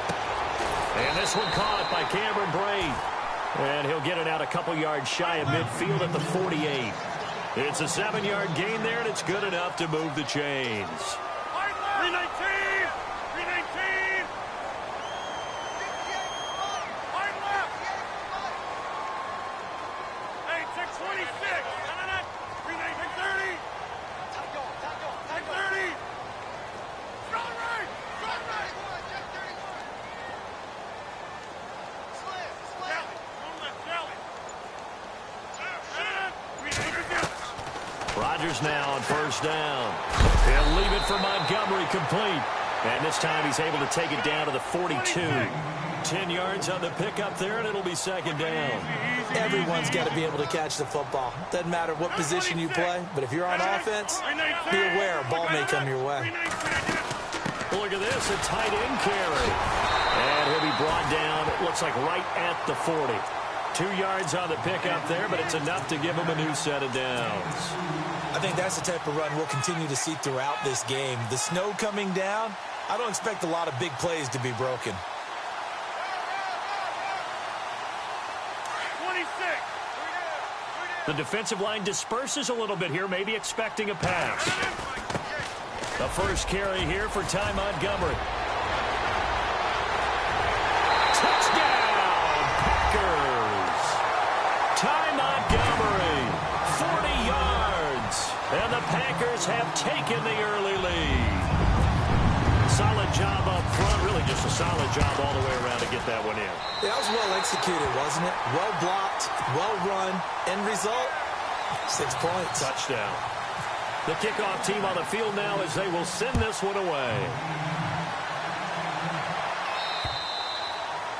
And this one caught by Cameron Brate. And he'll get it out a couple yards shy of midfield at the 48. It's a 7-yard gain there, and it's good enough to move the chains. 319! 319! Wide left! Hey, 626! 319! 30! 30! Strong right! Strong right! Rodgers now on first down. He'll leave it for Montgomery complete. And this time he's able to take it down to the 42. 10 yards on the pickup there, and it'll be second down. Everyone's got to be able to catch the football. Doesn't matter what position you play, but if you're on offense, be aware a ball may come your way. Look at this, a tight end carry. And he'll be brought down, it looks like right at the 40. 2 yards on the pickup there, but it's enough to give him a new set of downs. I think that's the type of run we'll continue to see throughout this game. The snow coming down, I don't expect a lot of big plays to be broken. 26. The defensive line disperses a little bit here, maybe expecting a pass. The first carry here for Ty Montgomery. Touchdown, Packers! Ty Montgomery, 40 yards, and the Packers have taken the early lead. Solid job up front, really just a solid job all the way around to get that one in. Yeah, that was well executed, wasn't it? Well blocked, well run. End result, 6 points. Touchdown. The kickoff team on the field now as they will send this one away.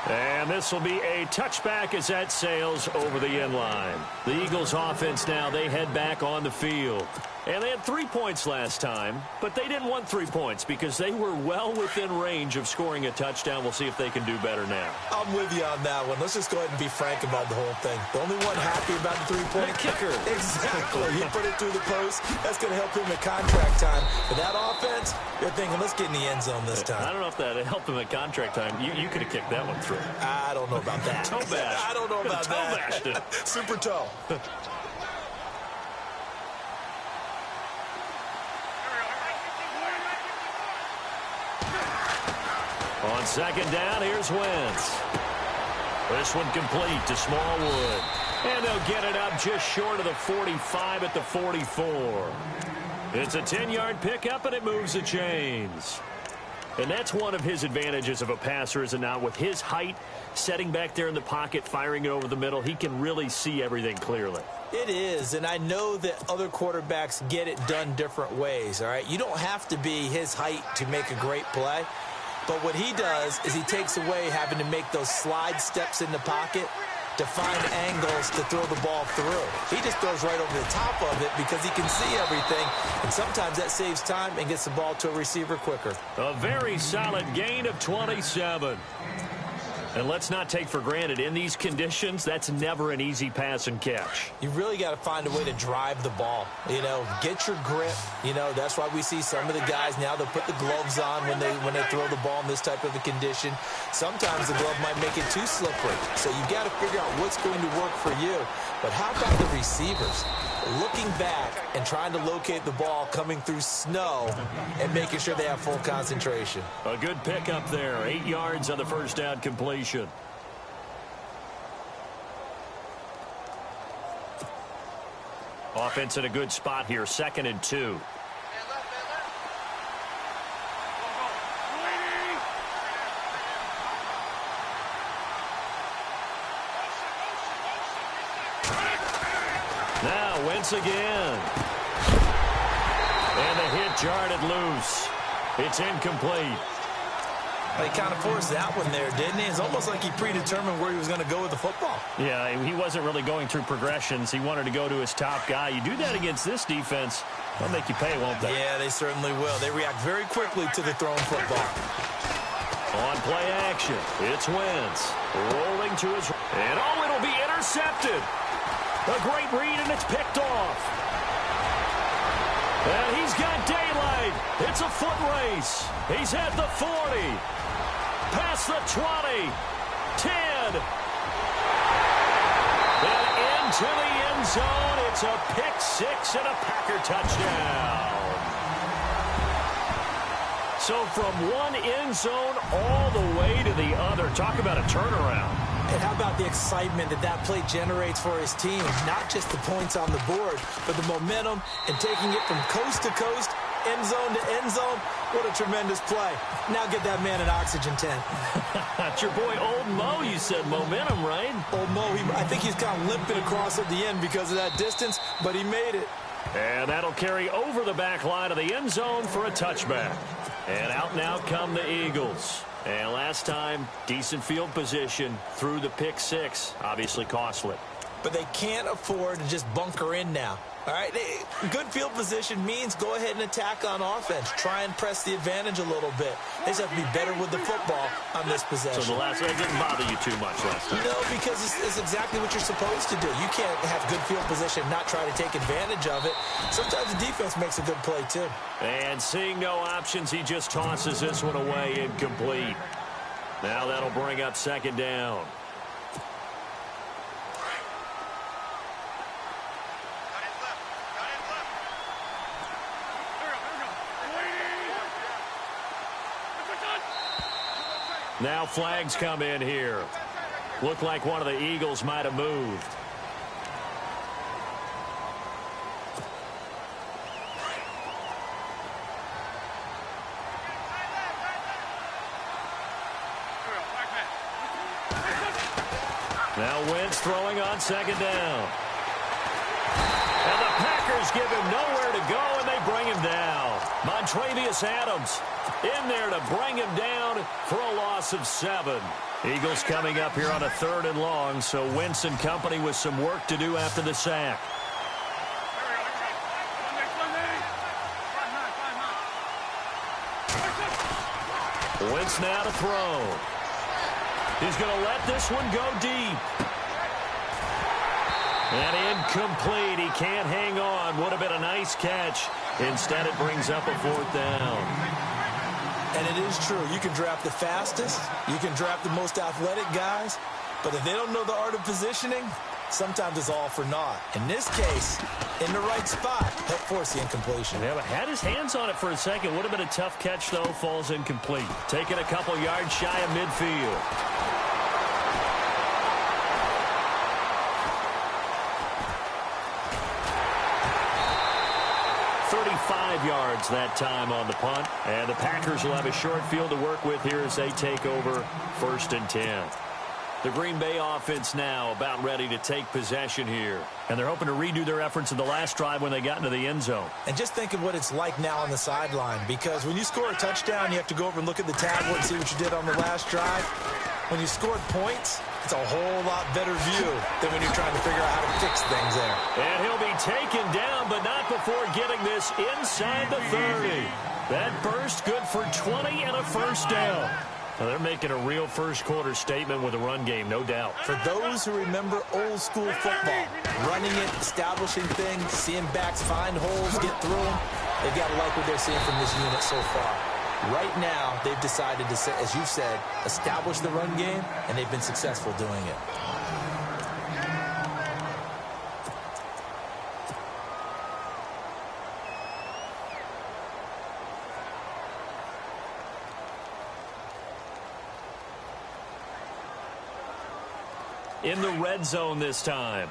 And this will be a touchback as that sails over the end line. The Eagles offense now, they head back on the field. And they had 3 points last time, but they didn't want 3 points because they were well within range of scoring a touchdown. We'll see if they can do better now. I'm with you on that one. Let's just go ahead and be frank about the whole thing. The only one happy about the 3-point kicker. Exactly. He put it through the post. That's going to help him at contract time. But that offense, you're thinking, let's get in the end zone this time. I don't know if that helped him at contract time. You could have kicked that one through. I don't know about that. Toe bash. I don't know about toe that. Bashed it. Super toe. On second down, here's Wentz. This one complete to Smallwood. And they'll get it up just short of the 45 at the 44. It's a 10-yard pickup, and it moves the chains. And that's one of his advantages of a passer, is it not? With his height, setting back there in the pocket, firing it over the middle, he can really see everything clearly. It is, and I know that other quarterbacks get it done different ways, all right? You don't have to be his height to make a great play. But what he does is he takes away having to make those slide steps in the pocket to find angles to throw the ball through. He just throws right over the top of it because he can see everything, and sometimes that saves time and gets the ball to a receiver quicker. A very solid gain of 27. And let's not take for granted, in these conditions, that's never an easy pass and catch. You really got to find a way to drive the ball. You know, get your grip. You know, that's why we see some of the guys now, they'll put the gloves on when they throw the ball in this type of a condition. Sometimes the glove might make it too slippery. So you've got to figure out what's going to work for you. But how about the receivers? Looking back and trying to locate the ball coming through snow and making sure they have full concentration. A good pickup there. 8 yards on the first down completion. Offense in a good spot here. 2nd and 2. Now Wentz again. And the hit jarred it loose. It's incomplete. He kind of forced that one there, didn't he? It's almost like he predetermined where he was going to go with the football. Yeah, he wasn't really going through progressions. He wanted to go to his top guy. You do that against this defense, they'll make you pay, won't they? Yeah, they certainly will. They react very quickly to the thrown football. On play action, it's Wentz. Rolling to his... And oh, it'll be intercepted. A great read, and it's picked off. And he's got daylight. It's a foot race. He's at the 40. Past the 20. 10. And into the end zone. It's a pick six and a Packer touchdown. So from one end zone all the way to the other. Talk about a turnaround. And how about the excitement that play generates for his team? Not just the points on the board, but the momentum and taking it from coast to coast, end zone to end zone. What a tremendous play. Now get that man an oxygen tent. That's your boy Old Mo, you said. Momentum, right? Old Mo, I think he's kind of limping across at the end because of that distance, but he made it. And that'll carry over the back line of the end zone for a touchback. And out now come the Eagles. And last time, decent field position through the pick six. Obviously costly. But they can't afford to just bunker in now. All right, good field position means go ahead and attack on offense. Try and press the advantage a little bit. They just have to be better with the football on this possession. So the last one didn't bother you too much last time? No, because it's exactly what you're supposed to do. You can't have good field position and not try to take advantage of it. Sometimes the defense makes a good play, too. And seeing no options, he just tosses this one away incomplete. Now that'll bring up second down. Now flags come in here. Looked like one of the Eagles might have moved. Now Wentz throwing on second down. And the Packers give him nowhere to go, and they bring him down. Montravius Adams in there to bring him down for a loss of 7. Eagles coming up here on a 3rd and long, so Wentz and company with some work to do after the sack. Wentz now to throw. He's going to let this one go deep. And incomplete. He can't hang on. Would have been a nice catch. Instead, it brings up a 4th down. And it is true. You can draft the fastest. You can draft the most athletic guys. But if they don't know the art of positioning, sometimes it's all for naught. In this case, in the right spot, help force the incompletion. Yeah, but had his hands on it for a second. Would have been a tough catch, though. Falls incomplete. Taking a couple yards shy of midfield. Yards that time on the punt, and the Packers will have a short field to work with here as they take over 1st and 10. The Green Bay offense now about ready to take possession here, and they're hoping to redo their efforts in the last drive when they got into the end zone. And just think of what it's like now on the sideline, because when you score a touchdown, you have to go over and look at the tablet and see what you did on the last drive. When you scored points, it's a whole lot better view than when you're trying to figure out how to fix things there. And he'll be taken down, but not before getting this inside the 30. That burst good for 20 and a 1st down. Now they're making a real first-quarter statement with a run game, no doubt. For those who remember old-school football, running it, establishing things, seeing backs find holes, get through them, they've got to like what they're seeing from this unit so far. Right now, they've decided to, as you said, establish the run game, and they've been successful doing it. In the red zone this time.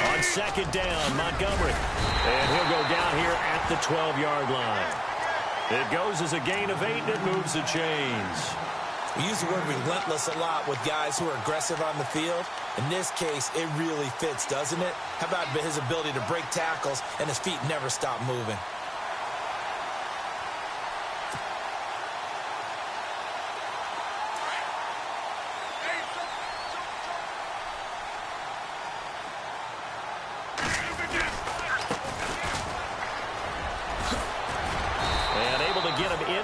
On second down, Montgomery. And he'll go down here at the 12-yard line. It goes as a gain of 8, and it moves the chains. We use the word relentless a lot with guys who are aggressive on the field. In this case, it really fits, doesn't it? How about his ability to break tackles and his feet never stop moving?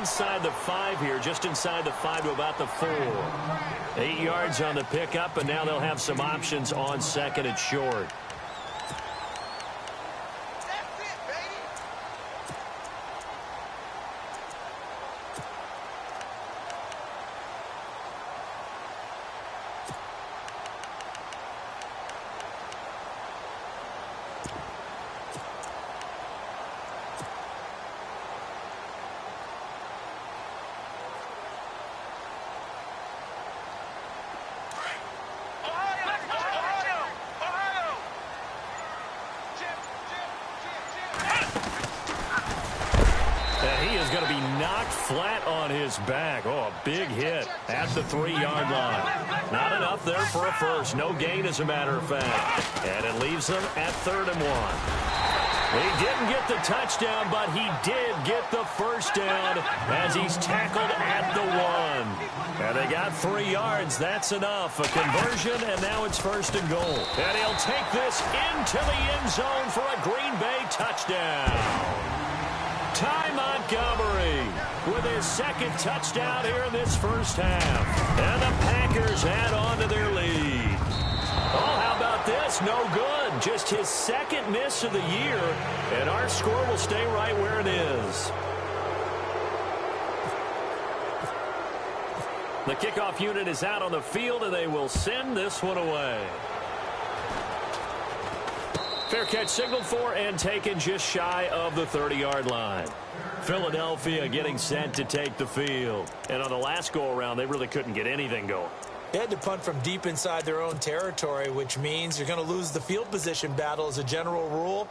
inside the 5 here, just inside the 5 to about the 4. 8 yards on the pickup, and now they'll have some options on 2nd and short. Going to be knocked flat on his back. Oh, a big hit at the 3-yard line. Not enough there for a first. No gain, as a matter of fact. And it leaves them at 3rd and 1. He didn't get the touchdown, but he did get the first down as he's tackled at the 1. And they got 3 yards. That's enough. A conversion, and now it's 1st and goal. And he'll take this into the end zone for a Green Bay touchdown. Ty Montgomery with his 2nd touchdown here in this first half. And the Packers add on to their lead. Oh, how about this? No good. Just his 2nd miss of the year. And our score will stay right where it is. The kickoff unit is out on the field, and they will send this one away. Fair catch signaled for and taken just shy of the 30-yard line. Philadelphia getting set to take the field. And on the last go-around, they really couldn't get anything going. They had to punt from deep inside their own territory, which means you're going to lose the field position battle as a general rule.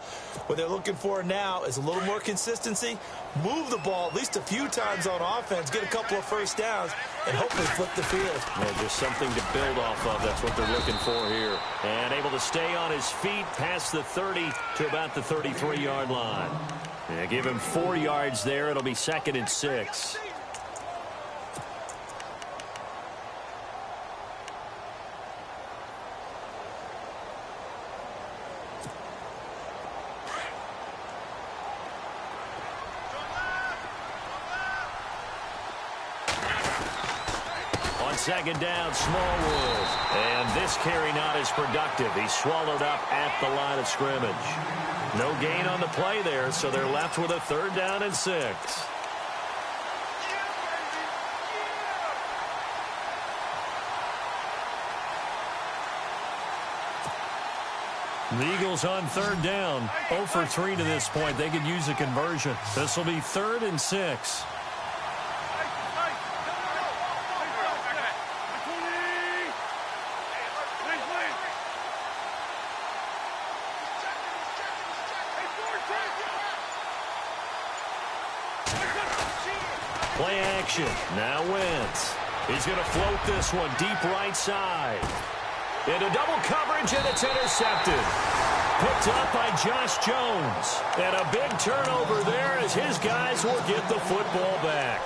What they're looking for now is a little more consistency, move the ball at least a few times on offense, get a couple of first downs, and hopefully flip the field. Yeah, just something to build off of. That's what they're looking for here. And able to stay on his feet past the 30 to about the 33-yard line. Yeah, give him 4 yards there. It'll be 2nd and 6. On 2nd down, Smallwood. And this carry not as productive. He's swallowed up at the line of scrimmage. No gain on the play there, so they're left with a 3rd down and 6. The Eagles on 3rd down. 0 for 3 to this point. They could use a conversion. This will be 3rd and 6. Play action. Now Wentz. He's going to float this one deep right side. Into double coverage, and it's intercepted. Picked up by Josh Jones. And a big turnover there as his guys will get the football back.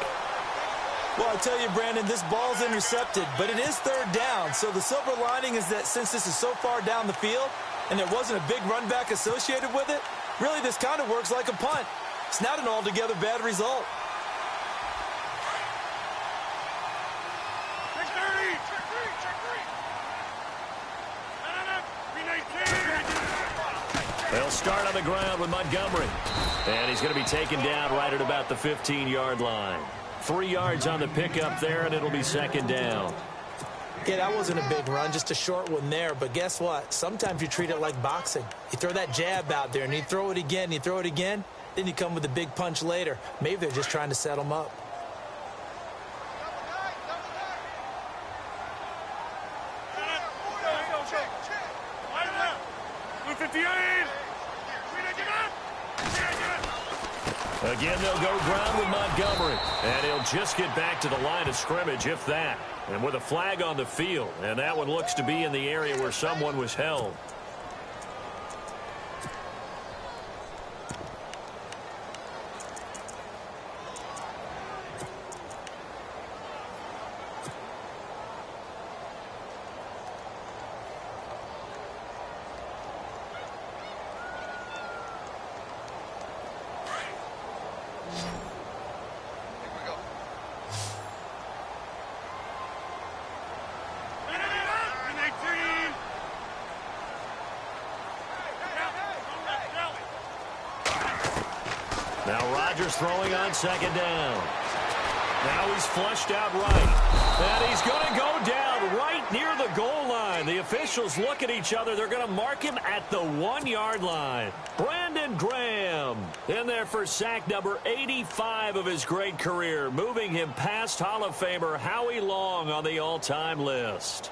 Well, I tell you, Brandon, this ball's intercepted, but it is 3rd down. So the silver lining is that since this is so far down the field and there wasn't a big run back associated with it, really this kind of works like a punt. It's not an altogether bad result. They'll start on the ground with Montgomery. And he's going to be taken down right at about the 15-yard line. 3 yards on the pickup there, and it'll be 2nd down. Yeah, that wasn't a big run, just a short one there. But guess what? Sometimes you treat it like boxing. You throw that jab out there, and you throw it again, you throw it again, then you come with a big punch later. Maybe they're just trying to set them up. Again, they'll go ground with Montgomery. And he'll just get back to the line of scrimmage, if that. And with a flag on the field. And that one looks to be in the area where someone was held. Rodgers throwing on second down. Now he's flushed out right. And he's going to go down right near the goal line. The officials look at each other. They're going to mark him at the 1-yard line. Brandon Graham in there for sack number 85 of his great career, moving him past Hall of Famer Howie Long on the all-time list.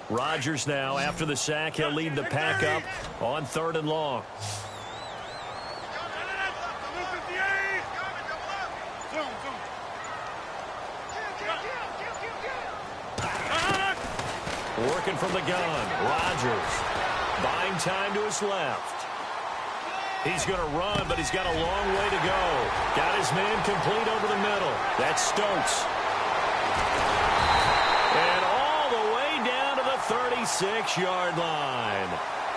Rodgers now, after the sack, he'll lead the pack up on 3rd and long. Working from the gun, Rodgers buying time to his left. He's going to run, but he's got a long way to go. Got his man complete over the middle. That's Stokes. And all the way down to the 36-yard line.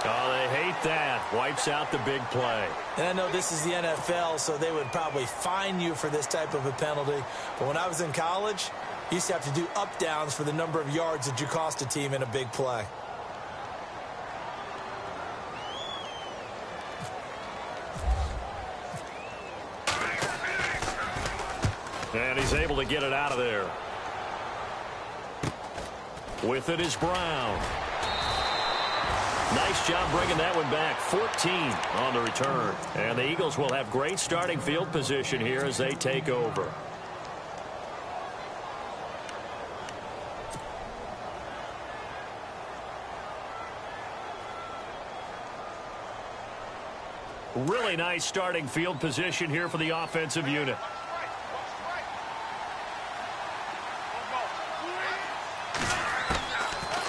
Oh, they hate that. Wipes out the big play. And I know this is the NFL, so they would probably fine you for this type of a penalty. But when I was in college, you used to have to do up-downs for the number of yards that you cost a team in a big play. And he's able to get it out of there. With it is Brown. Nice job bringing that one back. 14 on the return. And the Eagles will have great starting field position here as they take over. Really nice starting field position here for the offensive unit.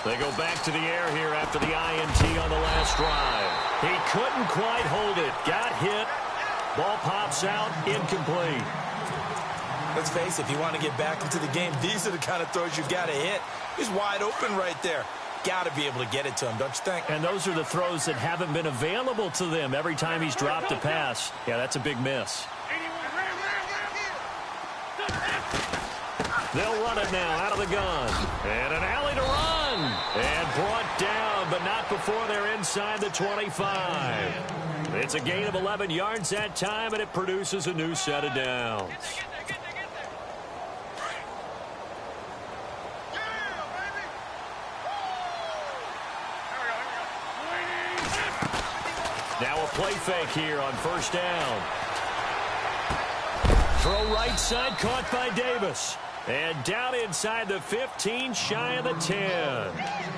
They go back to the air here after the INT on the last drive. He couldn't quite hold it. Got hit. Ball pops out. Incomplete. Let's face it, if you want to get back into the game, these are the kind of throws you've got to hit. He's wide open right there. Got to be able to get it to him, don't you think? And those are the throws that haven't been available to them every time he's dropped a pass. Yeah, that's a big miss. They'll run it now out of the gun. And an alley to run. And brought down, but not before they're inside the 25. It's a gain of 11 yards that time, and it produces a new set of downs. Now a play fake here on first down. Throw right side, caught by Davis. And down inside the 15, shy of the 10.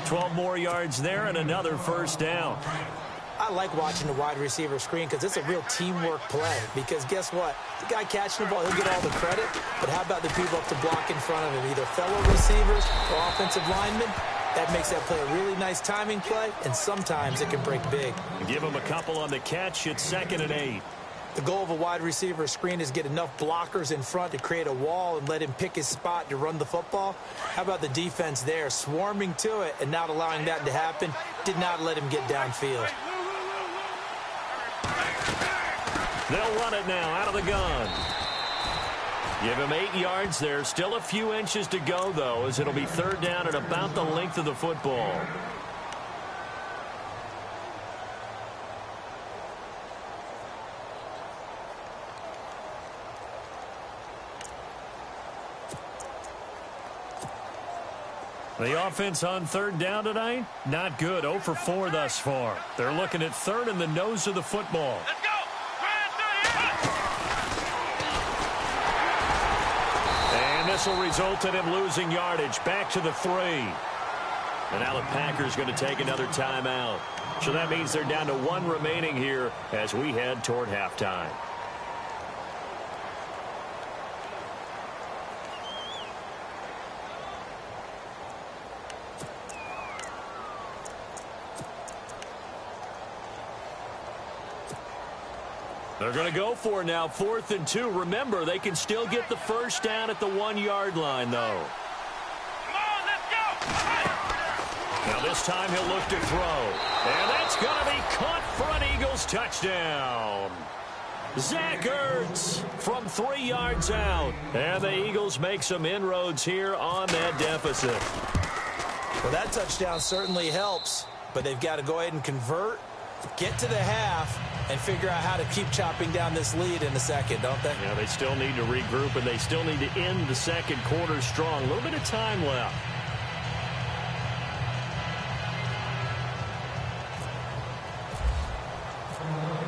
12 more yards there and another first down. I like watching the wide receiver screen because it's a real teamwork play. Because guess what? The guy catching the ball, he'll get all the credit. But how about the people up to block in front of him? Either fellow receivers or offensive linemen. That makes that play a really nice timing play, and sometimes it can break big. Give him a couple on the catch. It's 2nd and 8. The goal of a wide receiver screen is get enough blockers in front to create a wall and let him pick his spot to run the football. How about the defense there, swarming to it and not allowing that to happen? Did not let him get downfield. They'll run it now out of the gun. Give him 8 yards there. Still a few inches to go, though, as it'll be 3rd down at about the length of the football. The offense on 3rd down tonight, not good. 0 for 4 thus far. They're looking at 3rd in the nose of the football. Let's go. And this will result in him losing yardage. Back to the 3. And now the Packers going to take another timeout. So that means they're down to 1 remaining here as we head toward halftime. They're going to go for now 4th and 2. Remember, they can still get the first down at the 1-yard line, though. Come on, let's go. Now this time he'll look to throw. And that's going to be caught for an Eagles touchdown. Zach Ertz from 3 yards out. And the Eagles make some inroads here on that deficit. Well, that touchdown certainly helps, but they've got to go ahead and convert, get to the half, and figure out how to keep chopping down this lead in the second, don't they? Yeah, they still need to regroup, and they still need to end the second quarter strong. A little bit of time left.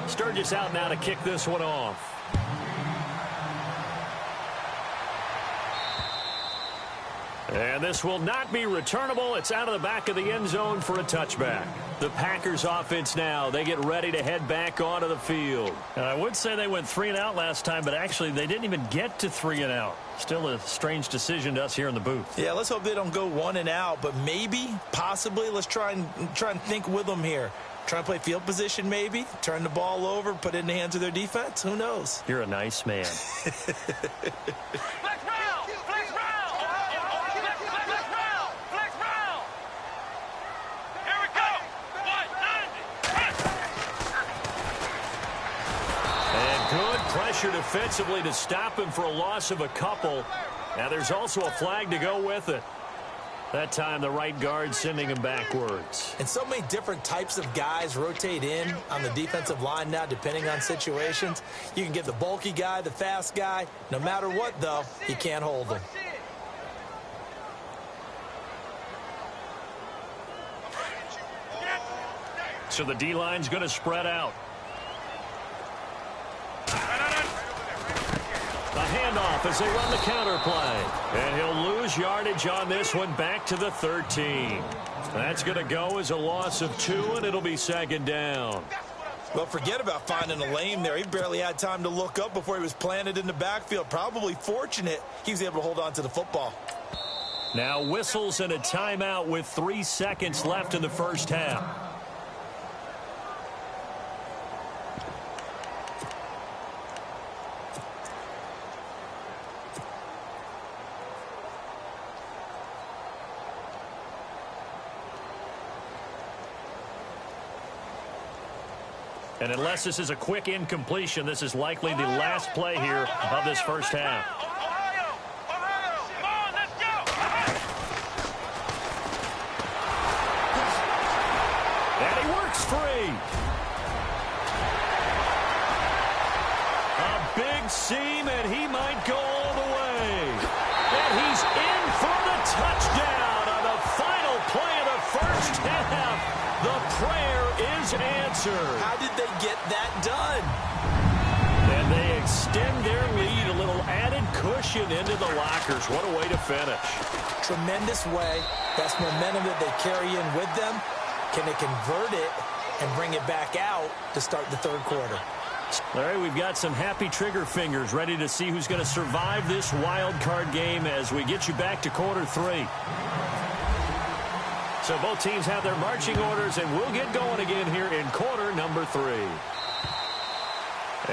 Sturgis out now to kick this one off. And this will not be returnable. It's out of the back of the end zone for a touchback. The Packers offense now, they get ready to head back onto the field. I would say they went 3 and out last time, but actually they didn't even get to 3 and out. Still a strange decision to us here in the booth. Yeah, let's hope they don't go 1 and out, but maybe, possibly, let's try and think with them here. Try and play field position maybe, turn the ball over, put it in the hands of their defense. Who knows? You're a nice man. Pressure defensively to stop him for a loss of a couple. Now there's also a flag to go with it. That time the right guard sending him backwards. And so many different types of guys rotate in on the defensive line now depending on situations. You can get the bulky guy, the fast guy. No matter what, though, he can't hold him. So the D-line's going to spread out. A handoff as they run the counter play. And he'll lose yardage on this one back to the 13. That's going to go as a loss of 2, and it'll be second down. Well, forget about finding a lane there. He barely had time to look up before he was planted in the backfield. Probably fortunate he was able to hold on to the football. Now whistles and a timeout with 3 seconds left in the first half. And unless this is a quick incompletion, this is likely the last play here of this first half. And he works free. A big seam, and he might go all the way. And he's in for the touchdown on the final play of the first half. The prayer is answered. How did they get that done? And they extend their lead, a little added cushion into the lockers. What a way to finish. Tremendous way. That's momentum that they carry in with them. Can they convert it and bring it back out to start the third quarter? All right, we've got some happy trigger fingers ready to see who's going to survive this wild card game as we get you back to quarter 3. So both teams have their marching orders, and we'll get going again here in quarter number 3.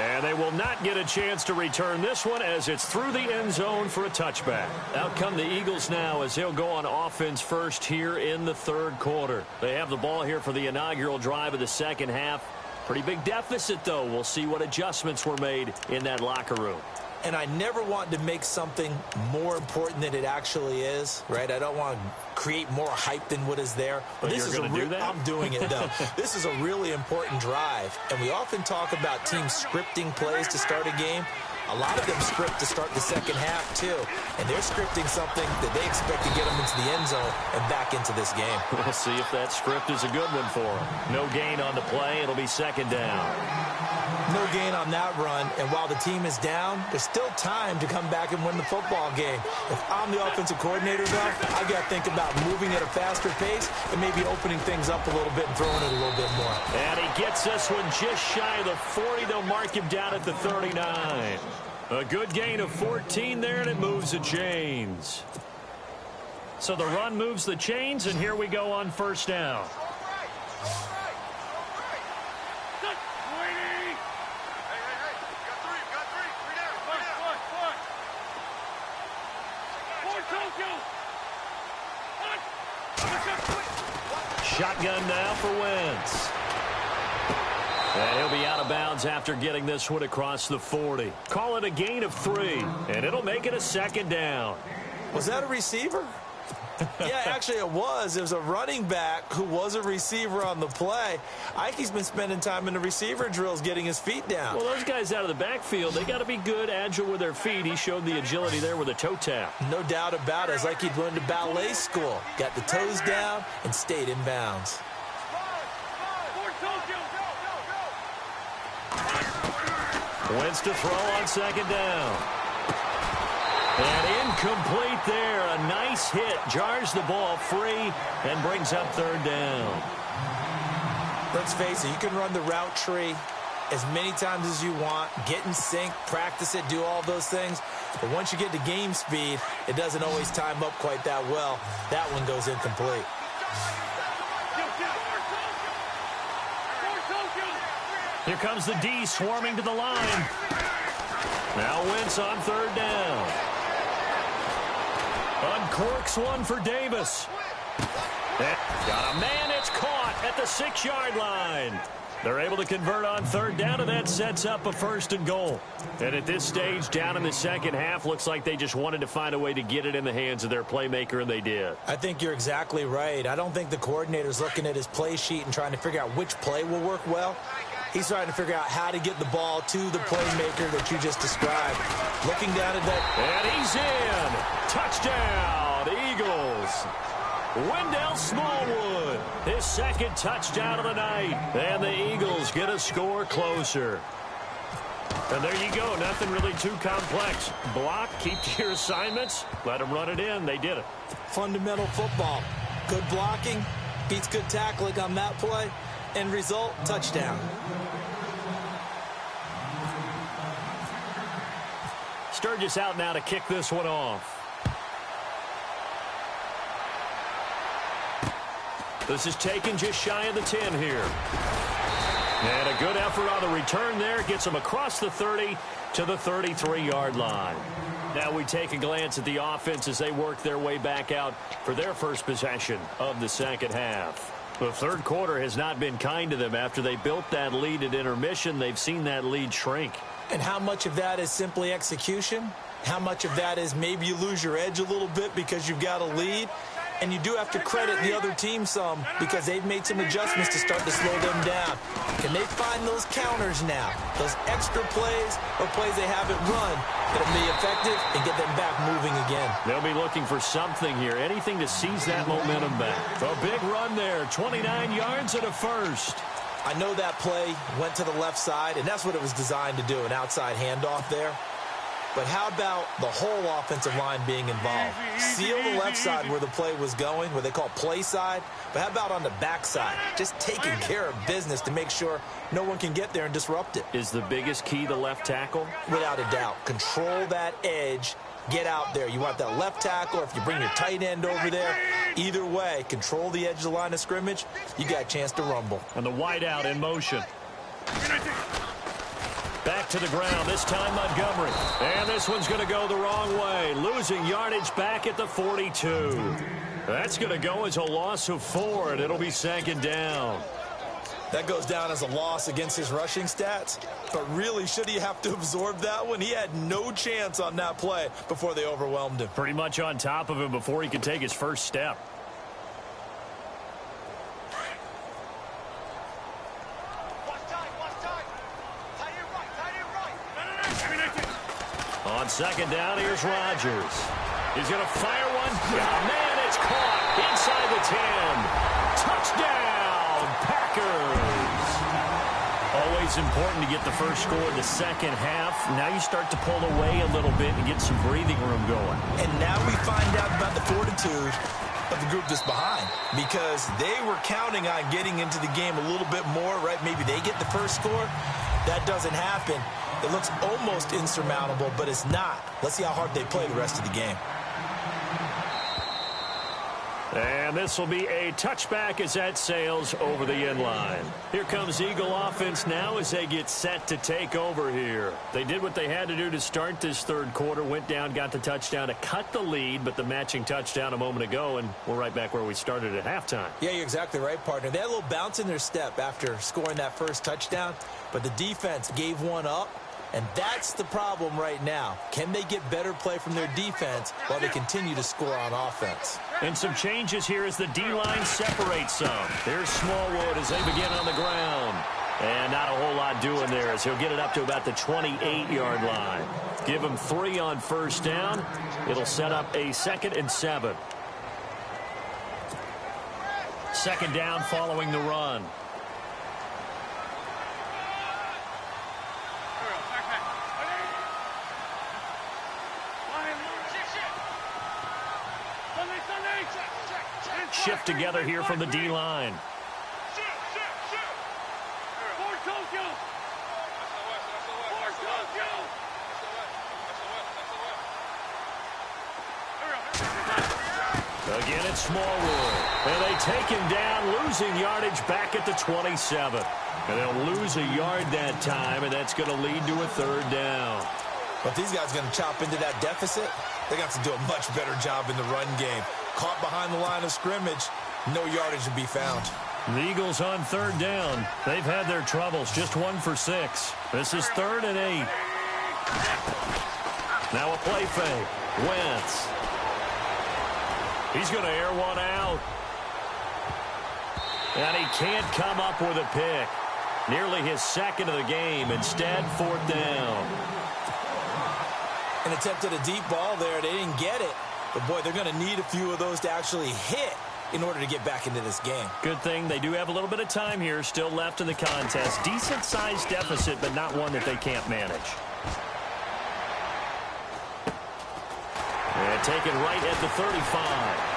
And they will not get a chance to return this one as it's through the end zone for a touchback. Out come the Eagles now as they'll go on offense first here in the third quarter. They have the ball here for the inaugural drive of the second half. Pretty big deficit, though. We'll see what adjustments were made in that locker room. And I never want to make something more important than it actually is, right? I don't want to create more hype than what is there. But this is do that? I'm doing it, though. This is a really important drive. And we often talk about teams scripting plays to start a game. A lot of them script to start the second half, too. And they're scripting something that they expect to get them into the end zone and back into this game. We'll see if that script is a good one for them. No gain on the play. It'll be second down. No gain on that run, and while the team is down, there's still time to come back and win the football game. If I'm the offensive coordinator, though, I've got to think about moving at a faster pace and maybe opening things up a little bit and throwing it a little bit more. And he gets this one just shy of the 40. They'll mark him down at the 39. A good gain of 14 there, and it moves the chains. So the run moves the chains, and here we go on first down. Shotgun now for Wentz. And he'll be out of bounds after getting this one across the 40. Call it a gain of 3, and it'll make it a second down. Was that a receiver? Yeah, actually it was. It was a running back who was a receiver on the play. Ike's been spending time in the receiver drills getting his feet down. Well, those guys out of the backfield, they got to be good, agile with their feet. He showed the agility there with a toe tap. No doubt about it. It's like he'd went to ballet school. Got the toes down and stayed in bounds. Wentz to throw on second down. And incomplete there. A nice hit. Jars the ball free and brings up third down. Let's face it, you can run the route tree as many times as you want, get in sync, practice it, do all those things. But once you get to game speed, it doesn't always time up quite that well. That one goes incomplete. Here comes the D swarming to the line. Now Wentz on third down. Uncorks one for Davis. Got a man, it's caught at the 6-yard line. They're able to convert on third down, and that sets up a 1st and goal. And at this stage, down in the second half, looks like they just wanted to find a way to get it in the hands of their playmaker, and they did. I think you're exactly right. I don't think the coordinator's looking at his play sheet and trying to figure out which play will work well. He's trying to figure out how to get the ball to the playmaker that you just described. Looking down at that. And he's in. Touchdown, Eagles. Wendell Smallwood, his 2nd touchdown of the night. And the Eagles get a score closer. And there you go. Nothing really too complex. Block, keep to your assignments, let them run it in. They did it. Fundamental football. Good blocking beats good tackling on that play. End result, touchdown. Sturgis out now to kick this one off. This is taken just shy of the 10 here. And a good effort on the return there. Gets them across the 30 to the 33-yard line. Now we take a glance at the offense as they work their way back out for their first possession of the second half. The third quarter has not been kind to them. After they built that lead at intermission, they've seen that lead shrink. And how much of that is simply execution? How much of that is maybe you lose your edge a little bit because you've got a lead? And you do have to credit the other team some because they've made some adjustments to start to slow them down. Can they find those counters now, those extra plays or plays they haven't run that'll be effective and get them back moving again? They'll be looking for something here, anything to seize that momentum back. A big run there, 29 yards and a 1st. I know that play went to the left side, and that's what it was designed to do, an outside handoff there. But how about the whole offensive line being involved? Seal the left side where the play was going, what they call play side. But how about on the back side? Just taking care of business to make sure no one can get there and disrupt it. Is the biggest key the left tackle? Without a doubt. Control that edge. Get out there. You want that left tackle, if you bring your tight end over there, either way, control the edge of the line of scrimmage, you got a chance to rumble. And the wideout in motion. Back to the ground, this time Montgomery. And this one's going to go the wrong way. Losing yardage back at the 42. That's going to go as a loss of 4, and it'll be 2nd down. That goes down as a loss against his rushing stats. But really, should he have to absorb that one? He had no chance on that play before they overwhelmed him. Pretty much on top of him before he could take his first step. On 2nd down, here's Rodgers. He's going to fire one. Oh, man, it's caught inside the 10. Touchdown, Packers. Always important to get the first score in the second half. Now you start to pull away a little bit and get some breathing room going. And now we find out about the fortitude of the group that's behind, because they were counting on getting into the game a little bit more, right? Maybe they get the first score. That doesn't happen. It looks almost insurmountable, but it's not. Let's see how hard they play the rest of the game. And this will be a touchback as that sails over the end line. Here comes Eagle offense now as they get set to take over here. They did what they had to do to start this third quarter, went down, got the touchdown to cut the lead, but the matching touchdown a moment ago, and we're right back where we started at halftime. Yeah, you're exactly right, partner. They had a little bounce in their step after scoring that first touchdown, but the defense gave one up. And that's the problem right now. Can they get better play from their defense while they continue to score on offense? And some changes here as the D-line separates some. There's Smallwood as they begin on the ground. And not a whole lot doing there as he'll get it up to about the 28-yard line. Give him 3 on first down. It'll set up a 2nd and 7. Second down following the run. Shift together here from the D-line. Again, it's Smallwood. And they take him down, losing yardage back at the 27. And they'll lose a yard that time, and that's going to lead to a 3rd down. But these guys are going to chop into that deficit. They got to do a much better job in the run game. Caught behind the line of scrimmage, no yardage to be found. The Eagles on 3rd down. They've had their troubles, just 1 for 6. This is 3rd and 8. Now a play fake. Wentz. He's going to air one out. And he can't come up with a pick. Nearly his 2nd of the game. Instead, 4th down. An attempt at a deep ball there. They didn't get it. But, boy, they're going to need a few of those to actually hit in order to get back into this game. Good thing they do have a little bit of time here still left in the contest. Decent-sized deficit, but not one that they can't manage. And taken right at the 35.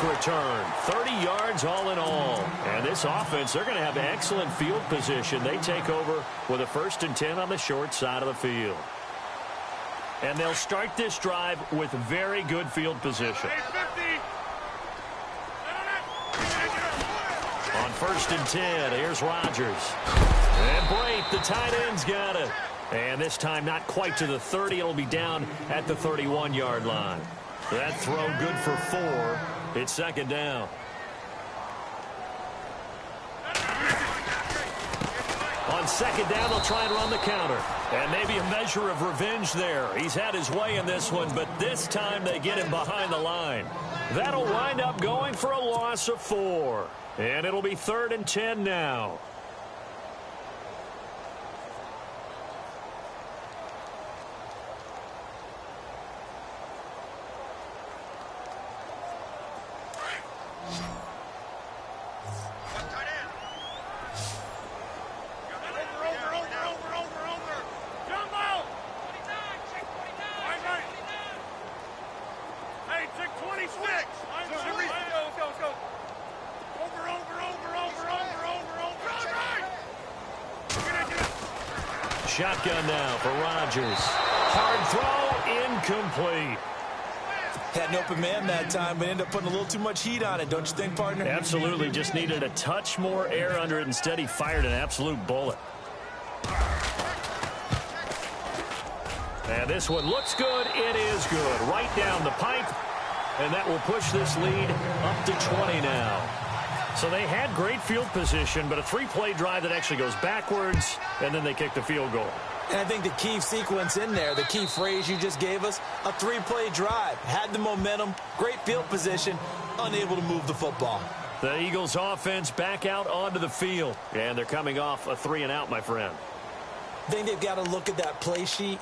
Return 30 yards all in all, and this offense, they're going to have excellent field position. They take over with a 1st and 10 on the short side of the field, and they'll start this drive with very good field position. On 1st and 10, here's Rodgers, and Brate, the tight end's got it, and this time not quite to the 30. It'll be down at the 31-yard line. That throw good for 4. It's 2nd down. On 2nd down, they'll try and run the counter. And maybe a measure of revenge there. He's had his way in this one, but this time they get him behind the line. That'll wind up going for a loss of 4. And it'll be 3rd and 10 now. Shotgun now for Rodgers. Hard throw, incomplete. Had an open man that time, but ended up putting a little too much heat on it, don't you think, partner? Absolutely. Just needed a touch more air under it. Instead, he fired an absolute bullet. And this one looks good. It is good. Right down the pipe. And that will push this lead up to 20 now. So they had great field position, but a 3-play drive that actually goes backwards, and then they kick the field goal. And I think the key sequence in there, the key phrase you just gave us, a 3-play drive. Had the momentum, great field position, unable to move the football. The Eagles offense back out onto the field, and they're coming off a 3-and-out, my friend. I think they've got to look at that play sheet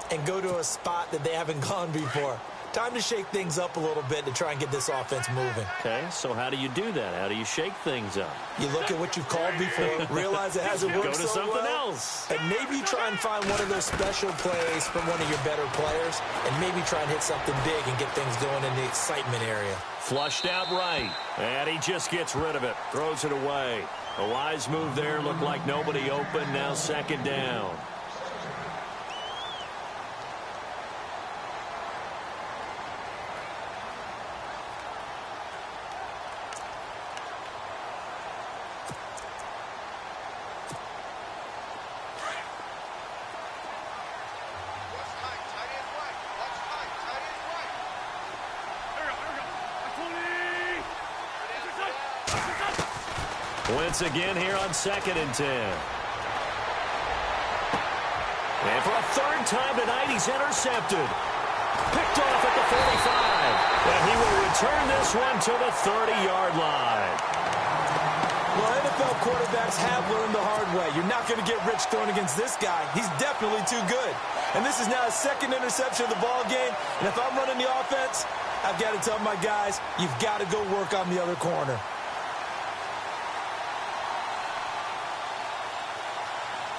and go to a spot that they haven't gone before. Time to shake things up a little bit to try and get this offense moving. Okay, so how do you do that? How do you shake things up? You look at what you've called before, realize it hasn't worked so well. Go to something else. And maybe try and find one of those special plays from one of your better players, and maybe try and hit something big and get things going in the excitement area. Flushed out right, and he just gets rid of it, throws it away. A wise move there. Looked like nobody open. Now second down. Once again here on 2nd and 10. And for a third time tonight, he's intercepted. Picked off at the 45. And he will return this one to the 30-yard line. Well, NFL quarterbacks have learned the hard way. You're not going to get rich throwing against this guy. He's definitely too good. And this is now his second interception of the ball game. And if I'm running the offense, I've got to tell my guys, you've got to go work on the other corner.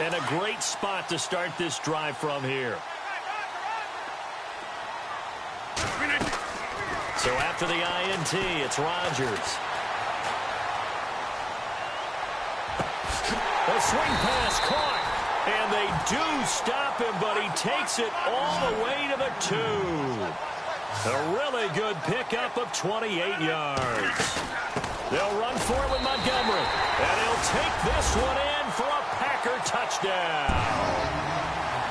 And a great spot to start this drive from here. So after the INT, it's Rodgers. A swing pass caught. And they do stop him, but he takes it all the way to the 2. A really good pickup of 28 yards. They'll run for it with Montgomery. And he'll take this one in for a Packer touchdown.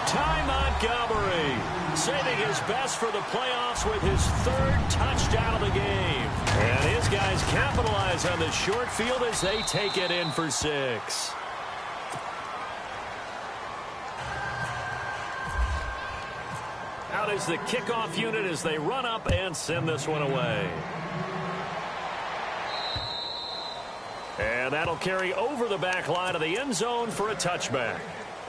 Ty Montgomery saving his best for the playoffs with his 3rd touchdown of the game. And his guys capitalize on the short field as they take it in for 6. Out is the kickoff unit as they run up and send this one away. And that'll carry over the back line of the end zone for a touchback.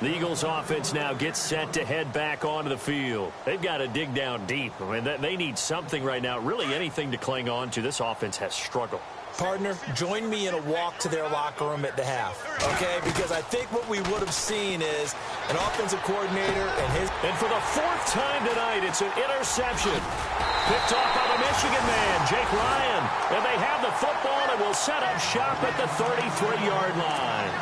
The Eagles offense now gets set to head back onto the field. They've got to dig down deep. I mean, they need something right now, really anything to cling on to. This offense has struggled. Partner, join me in a walk to their locker room at the half, okay? Because I think what we would have seen is an offensive coordinator And for the 4th time tonight, it's an interception. Picked off by the Michigan man, Jake Ryan. And they have the football and will set up shop at the 33-yard line.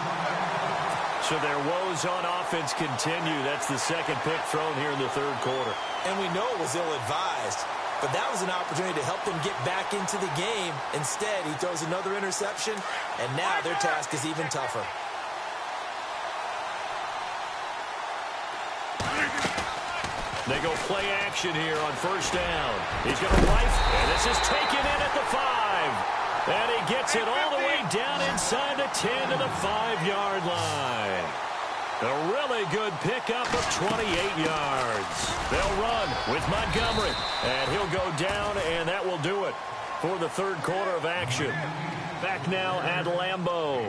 So their woes on offense continue. That's the 2nd pick thrown here in the 3rd quarter. And we know it was ill-advised. But that was an opportunity to help them get back into the game. Instead, he throws another interception, and now their task is even tougher. They go play action here on 1st down. He's going to rifle, and this is taken in at the 5. And he gets it all the way down inside the 10 to the 5-yard line. A really good pickup of 28 yards. They'll run with Montgomery. And he'll go down, and that will do it for the 3rd quarter of action. Back now at Lambeau.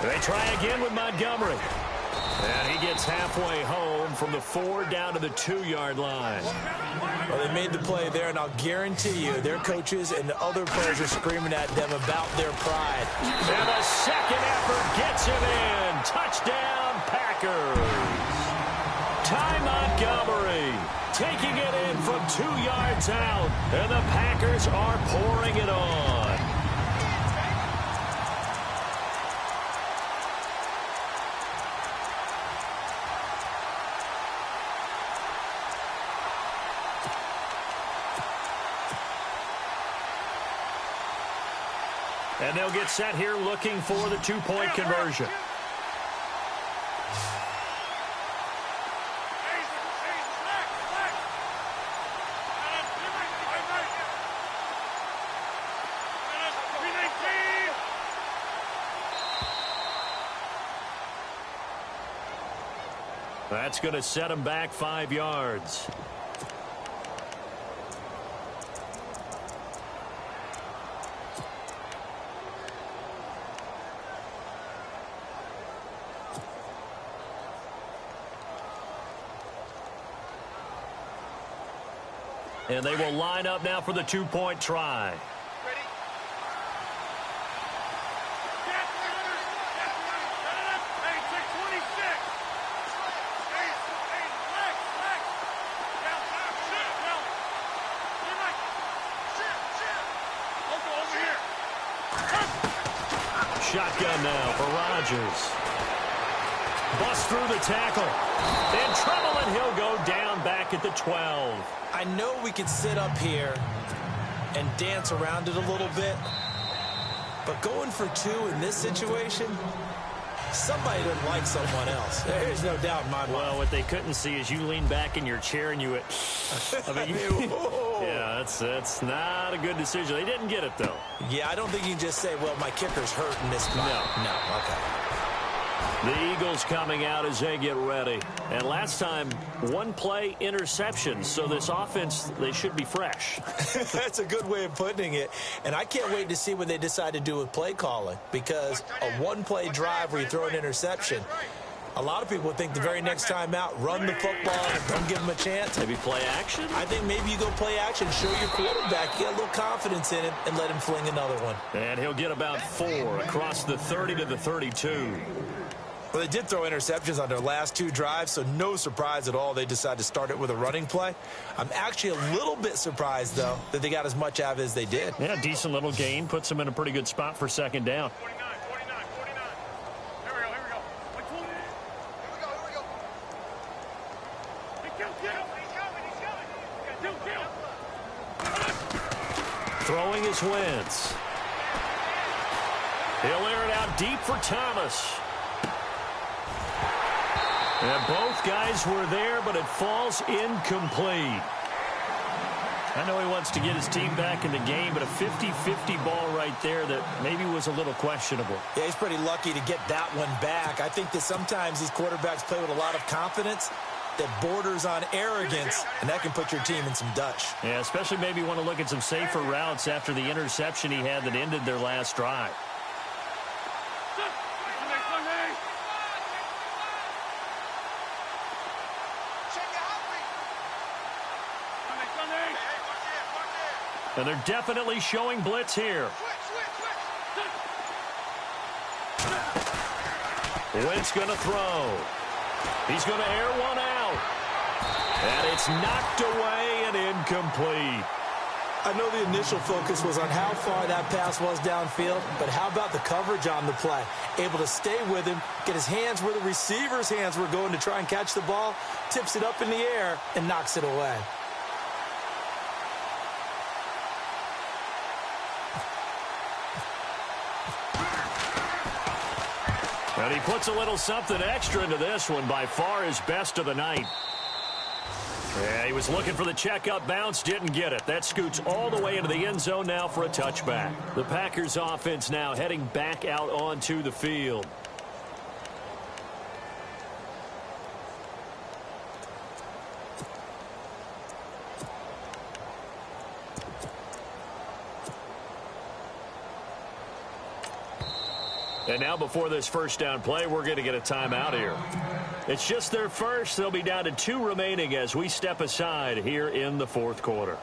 They try again with Montgomery. And he gets halfway home from the 4 down to the 2-yard line. Well, they made the play there, and I'll guarantee you their coaches and the other players are screaming at them about their pride. And the second effort gets him in. Touchdown, Packers. Ty Montgomery taking it in from 2 yards out. And the Packers are pouring it on. And they'll get set here looking for the 2-point conversion. That's going to set him back 5 yards. And they will line up now for the 2-point try. Shotgun now for Rodgers. Bust through the tackle. In trouble, and he'll go down back at the 12. I know we could sit up here and dance around it a little bit, but going for 2 in this situation, somebody doesn't like someone else. There's no doubt in my mind. Well, what they couldn't see is you lean back in your chair and you went, I mean, yeah, that's not a good decision. They didn't get it, though. Yeah, I don't think you can just say, well, my kicker's hurt in this spot. No, okay. The Eagles coming out as they get ready. And last time, 1-play interceptions. So this offense, they should be fresh. That's a good way of putting it. And I can't wait to see what they decide to do with play calling. Because a 1-play drive where you throw an interception, a lot of people think the very next time out, run the football and don't give them a chance. Maybe play action? I think maybe you go play action, show your quarterback, you get a little confidence in it, and let him fling another one. And he'll get about 4 across the 30 to the 32. Well, they did throw interceptions on their last 2 drives, so no surprise at all they decided to start it with a running play. I'm actually a little bit surprised, though, that they got as much out of it as they did. Yeah, decent little gain. Puts them in a pretty good spot for second down. 49. Here we go. Throwing is Wentz. He'll air it out deep for Thomas. And both guys were there, but it falls incomplete. I know he wants to get his team back in the game, but a 50-50 ball right there that maybe was a little questionable. Yeah, he's pretty lucky to get that one back. I think that sometimes these quarterbacks play with a lot of confidence that borders on arrogance, and that can put your team in some Dutch. Yeah, especially maybe want to look at some safer routes after the interception he had that ended their last drive. And they're definitely showing blitz here. Wentz going to throw. He's going to air one out. And it's knocked away and incomplete. I know the initial focus was on how far that pass was downfield, but how about the coverage on the play? Able to stay with him, get his hands where the receiver's hands were going to try and catch the ball, tips it up in the air, and knocks it away. And he puts a little something extra into this one, by far his best of the night. Yeah, he was looking for the checkup bounce, didn't get it. That scoots all the way into the end zone now for a touchback. The Packers offense now heading back out onto the field. And now before this first down play, we're going to get a timeout here. It's just their first. They'll be down to 2 remaining as we step aside here in the fourth quarter.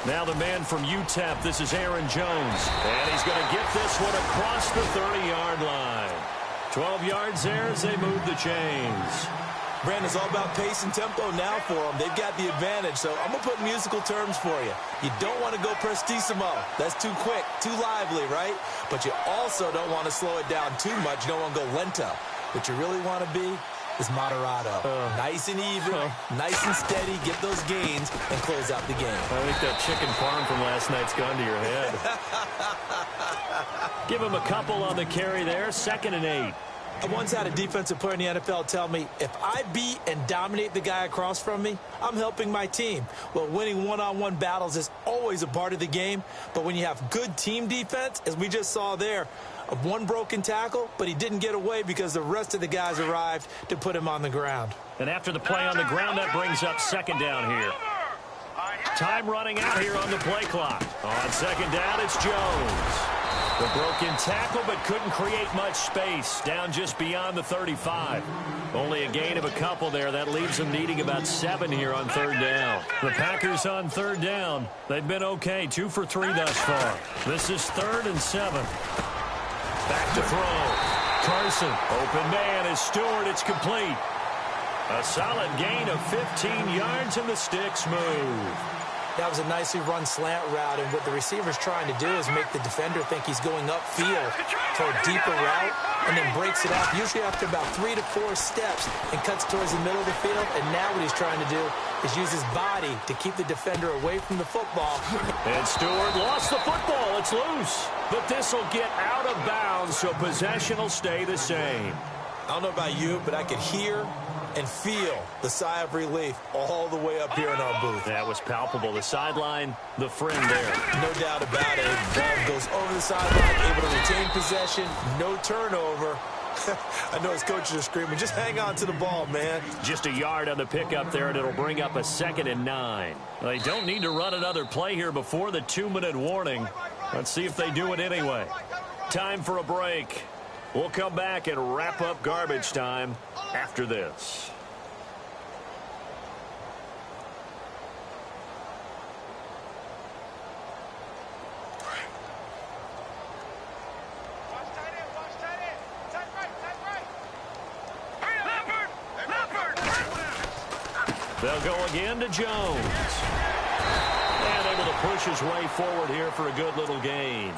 Now the man from UTEP, this is Aaron Jones. And he's going to get this one across the 30-yard line. 12 yards there as they move the chains. Brandon's all about pace and tempo now for them. They've got the advantage, so I'm going to put musical terms for you. You don't want to go prestissimo. That's too quick, too lively, right? But you also don't want to slow it down too much. You don't want to go lento. What you really want to be is moderato. Nice and even, nice and steady, get those gains, and close out the game. I think that chicken farm from last night's gone to your head. Give him a couple on the carry there, 2nd and 8. I once had a defensive player in the NFL tell me, if I beat and dominate the guy across from me, I'm helping my team. Well, winning one-on-one battles is always a part of the game, but when you have good team defense, as we just saw there, one broken tackle, but he didn't get away because the rest of the guys arrived to put him on the ground. And after the play on the ground, that brings up second down here. Time running out here on the play clock. On second down, it's Jones. The broken tackle, but couldn't create much space. Down just beyond the 35. Only a gain of a couple there. That leaves them needing about 7 here on third down. The Packers on third down. They've been okay. 2 for 3 thus far. This is 3rd and 7. Back to throw. Carson. Open man is Stewart. It's complete. A solid gain of 15 yards, and the sticks move. That was a nicely run slant route, and what the receiver's trying to do is make the defender think he's going upfield for a deeper route, and then breaks it off, usually after about 3 to 4 steps, and cuts towards the middle of the field. And now what he's trying to do is use his body to keep the defender away from the football. And Stewart lost the football. It's loose. But this will get out of bounds, so possession will stay the same. I don't know about you, but I could hear and feel the sigh of relief all the way up here in our booth. That was palpable. The sideline, the friend there. No doubt about it. Ball goes over the sideline, able to retain possession, no turnover. I know his coaches are screaming, just hang on to the ball, man. Just a yard on the pickup there, and it'll bring up a 2nd and 9. They don't need to run another play here before the 2-minute warning. Let's see if they do it anyway. Time for a break. We'll come back and wrap up garbage time after this. They'll go again to Jones. And able to push his way forward here for a good little gain.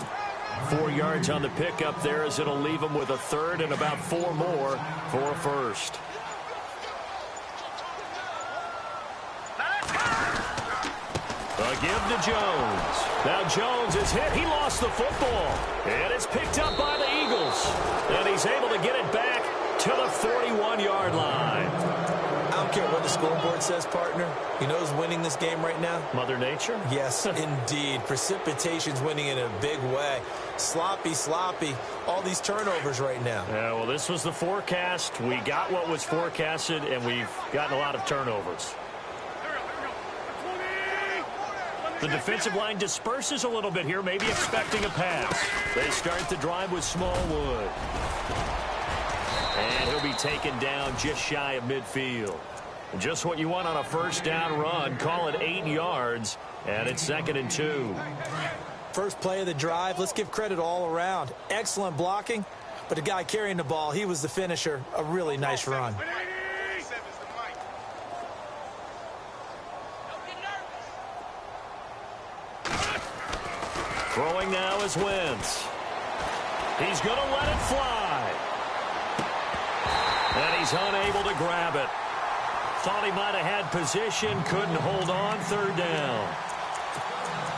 4 yards on the pickup there, as it'll leave him with a 3rd and about 4 more for a first. A give to Jones. Now Jones is hit. He lost the football. And it's picked up by the Eagles. And he's able to get it back to the 41-yard line. I don't care what the scoreboard says, partner. You know who's winning this game right now? Mother Nature? Yes, indeed. Precipitation's winning in a big way. Sloppy, all these turnovers right now. Yeah, well, this was the forecast. We got what was forecasted, and we've gotten a lot of turnovers. The defensive line disperses a little bit here, maybe expecting a pass. They start the drive with Smallwood. And he'll be taken down just shy of midfield. Just what you want on a first down run. Call it 8 yards, and it's 2nd and 2. First play of the drive, let's give credit all around. Excellent blocking, but the guy carrying the ball, he was the finisher. A really nice run. Throwing now is Wentz. He's going to let it fly. And he's unable to grab it. Thought he might have had position, couldn't hold on. 3rd down.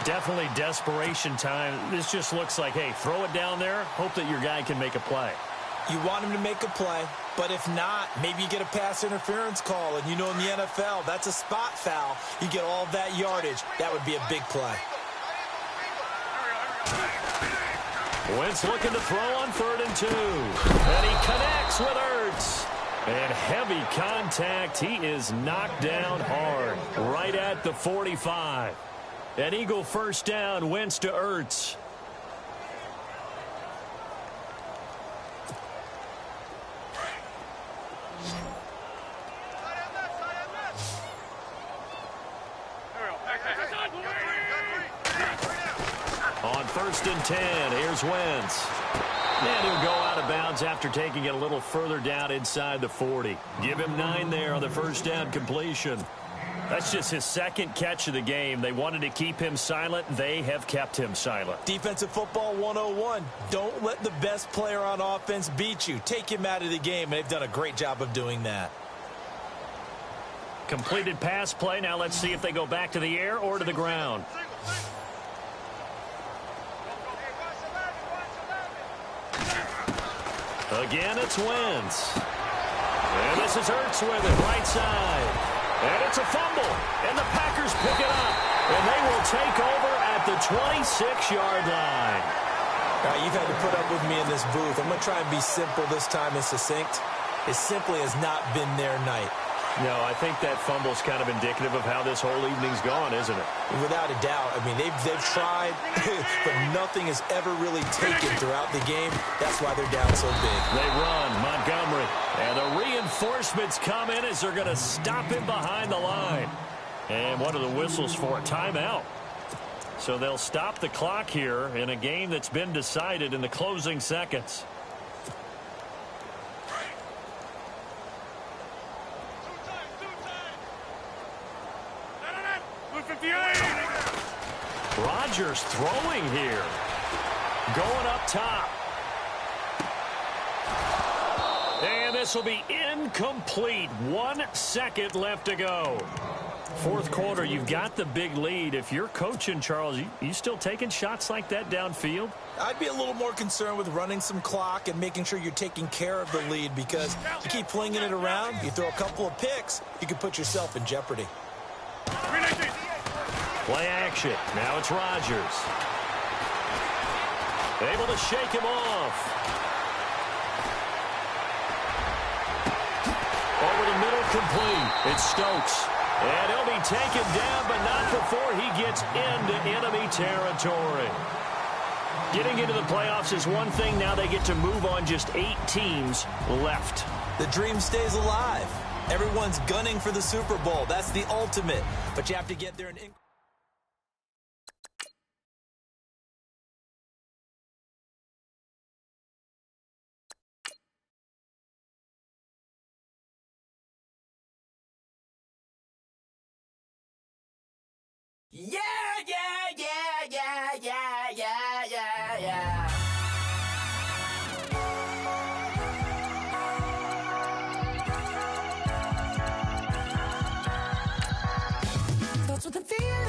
Definitely desperation time. This just looks like, hey, throw it down there, hope that your guy can make a play. You want him to make a play, but if not, maybe you get a pass interference call. And you know in the NFL, that's a spot foul. You get all that yardage. That would be a big play. Wentz looking to throw on 3rd and 2. And he connects with Ertz. And heavy contact. He is knocked down hard. Right at the 45. An Eagle first down. Wentz to Ertz. On 1st and 10, here's Wentz. And he'll go out of bounds after taking it a little further down inside the 40. Give him 9 there on the first down completion. That's just his 2nd catch of the game. They wanted to keep him silent. They have kept him silent. Defensive football 101. Don't let the best player on offense beat you. Take him out of the game, and they've done a great job of doing that. Completed pass play. Now let's see if they go back to the air or to the ground. Again, it's Wentz. And this is Ertz with it, right side. And it's a fumble. And the Packers pick it up. And they will take over at the 26-yard line. You've had to put up with me in this booth. I'm going to try and be simple this time and succinct. It simply has not been their night. No, I think that fumble's kind of indicative of how this whole evening's gone, isn't it? Without a doubt. I mean, they've tried, but nothing is ever really taken throughout the game. That's why they're down so big. They run, Montgomery. And the reinforcements come in as they're going to stop him behind the line. And what are the whistles for? Timeout. So they'll stop the clock here in a game that's been decided in the closing seconds. Rodgers throwing here. Going up top. And this will be incomplete. 1 second left to go. Fourth quarter, you've got the big lead. If you're coaching, Charles, you still taking shots like that downfield? I'd be a little more concerned with running some clock and making sure you're taking care of the lead, because you keep flinging it around, you throw a couple of picks, you can put yourself in jeopardy. Play action. Now it's Rodgers. Able to shake him off. Over the middle, complete. It's Stokes. And he'll be taken down, but not before he gets into enemy territory. Getting into the playoffs is one thing. Now they get to move on. Just 8 teams left. The dream stays alive. Everyone's gunning for the Super Bowl. That's the ultimate. But you have to get there and... Yeah, yeah, yeah, yeah, yeah, yeah, yeah, yeah. That's what the feeling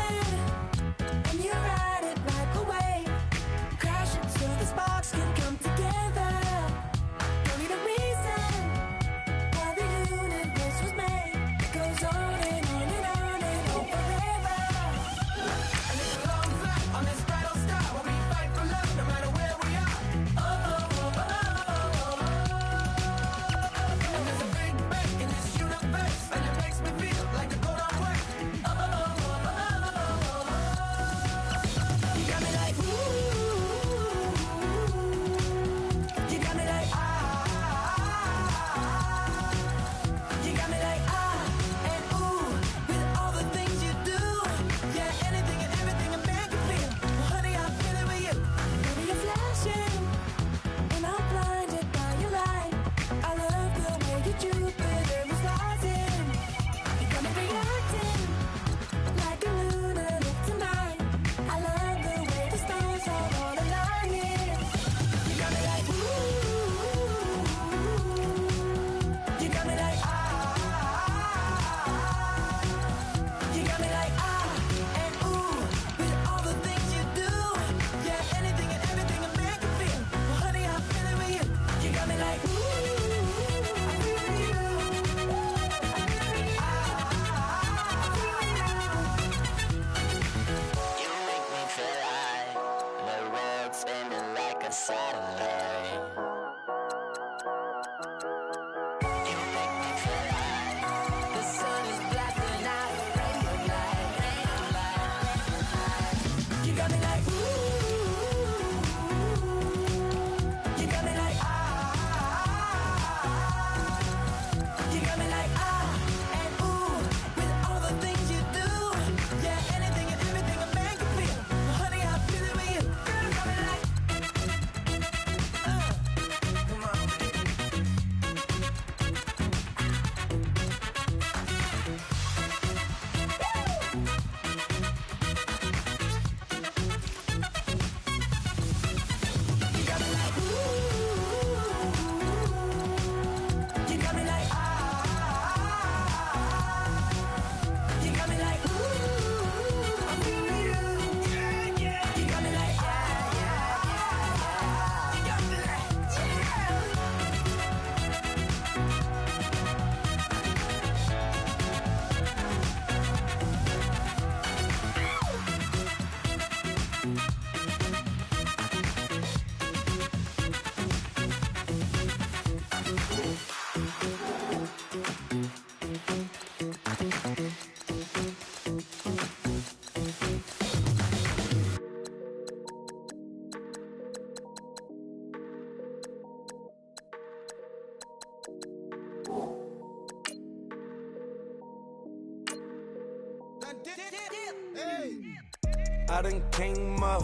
I done came up,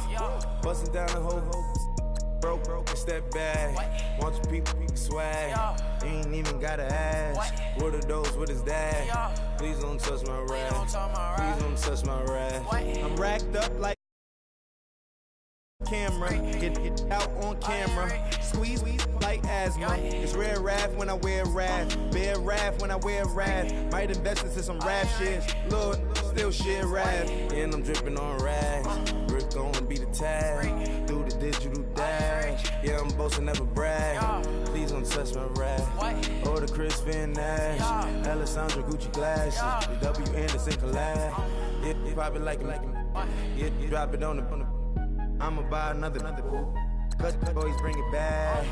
busting down the whole broke, it's that bad. Want your people swag, you ain't even gotta ask. What are those, what is that? Please don't touch my rag, please don't touch my rag. I'm racked up like camera, get out on camera, squeeze like asthma. It's rare wrath when I wear wrath, bare wrath when I wear wrath. Might invest into some rap shit, Lord, still shit rap. And I'm dripping on rags, Rick gonna be the tag, through the digital dash. Yeah, I'm boasting, never brag, please don't touch my rap. Or the Chris Finn Nash, Alessandra Gucci glasses, the W Anderson collab. Yeah, pop it like yeah, drop it on the I'ma buy another cut boys bring it back.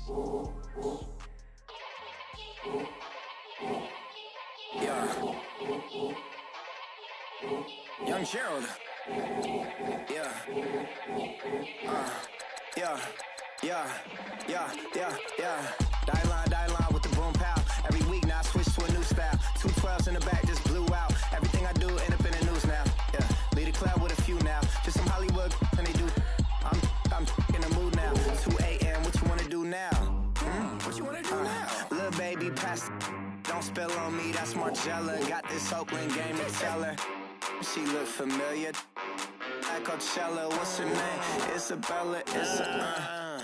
Yeah. Young Gerald. Yeah. Yeah. Die line with the boom pow. Every week now I switch to a new style. 212s in the back just blew out. Everything I do end up in the news now. Yeah. Lead a club with a few now. Just some Hollywood and they do. I'm in the mood now. 2 a.m. What you wanna do now? What you wanna do now? Little baby, pass. Don't spill on me. That's Margella. Got this Oakland game to tell her. She look familiar. At Coachella, what's her name? Isabella.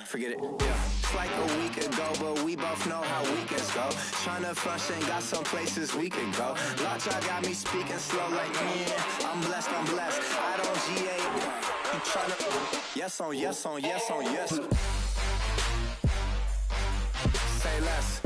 Forget it. Yeah. It's like a week ago, but we both know how weekends go. Tryna function, got some places we could go. Lockjaw got me speaking slow like, yeah, I'm blessed. I don't GA. You tryna yes on yes. Say less.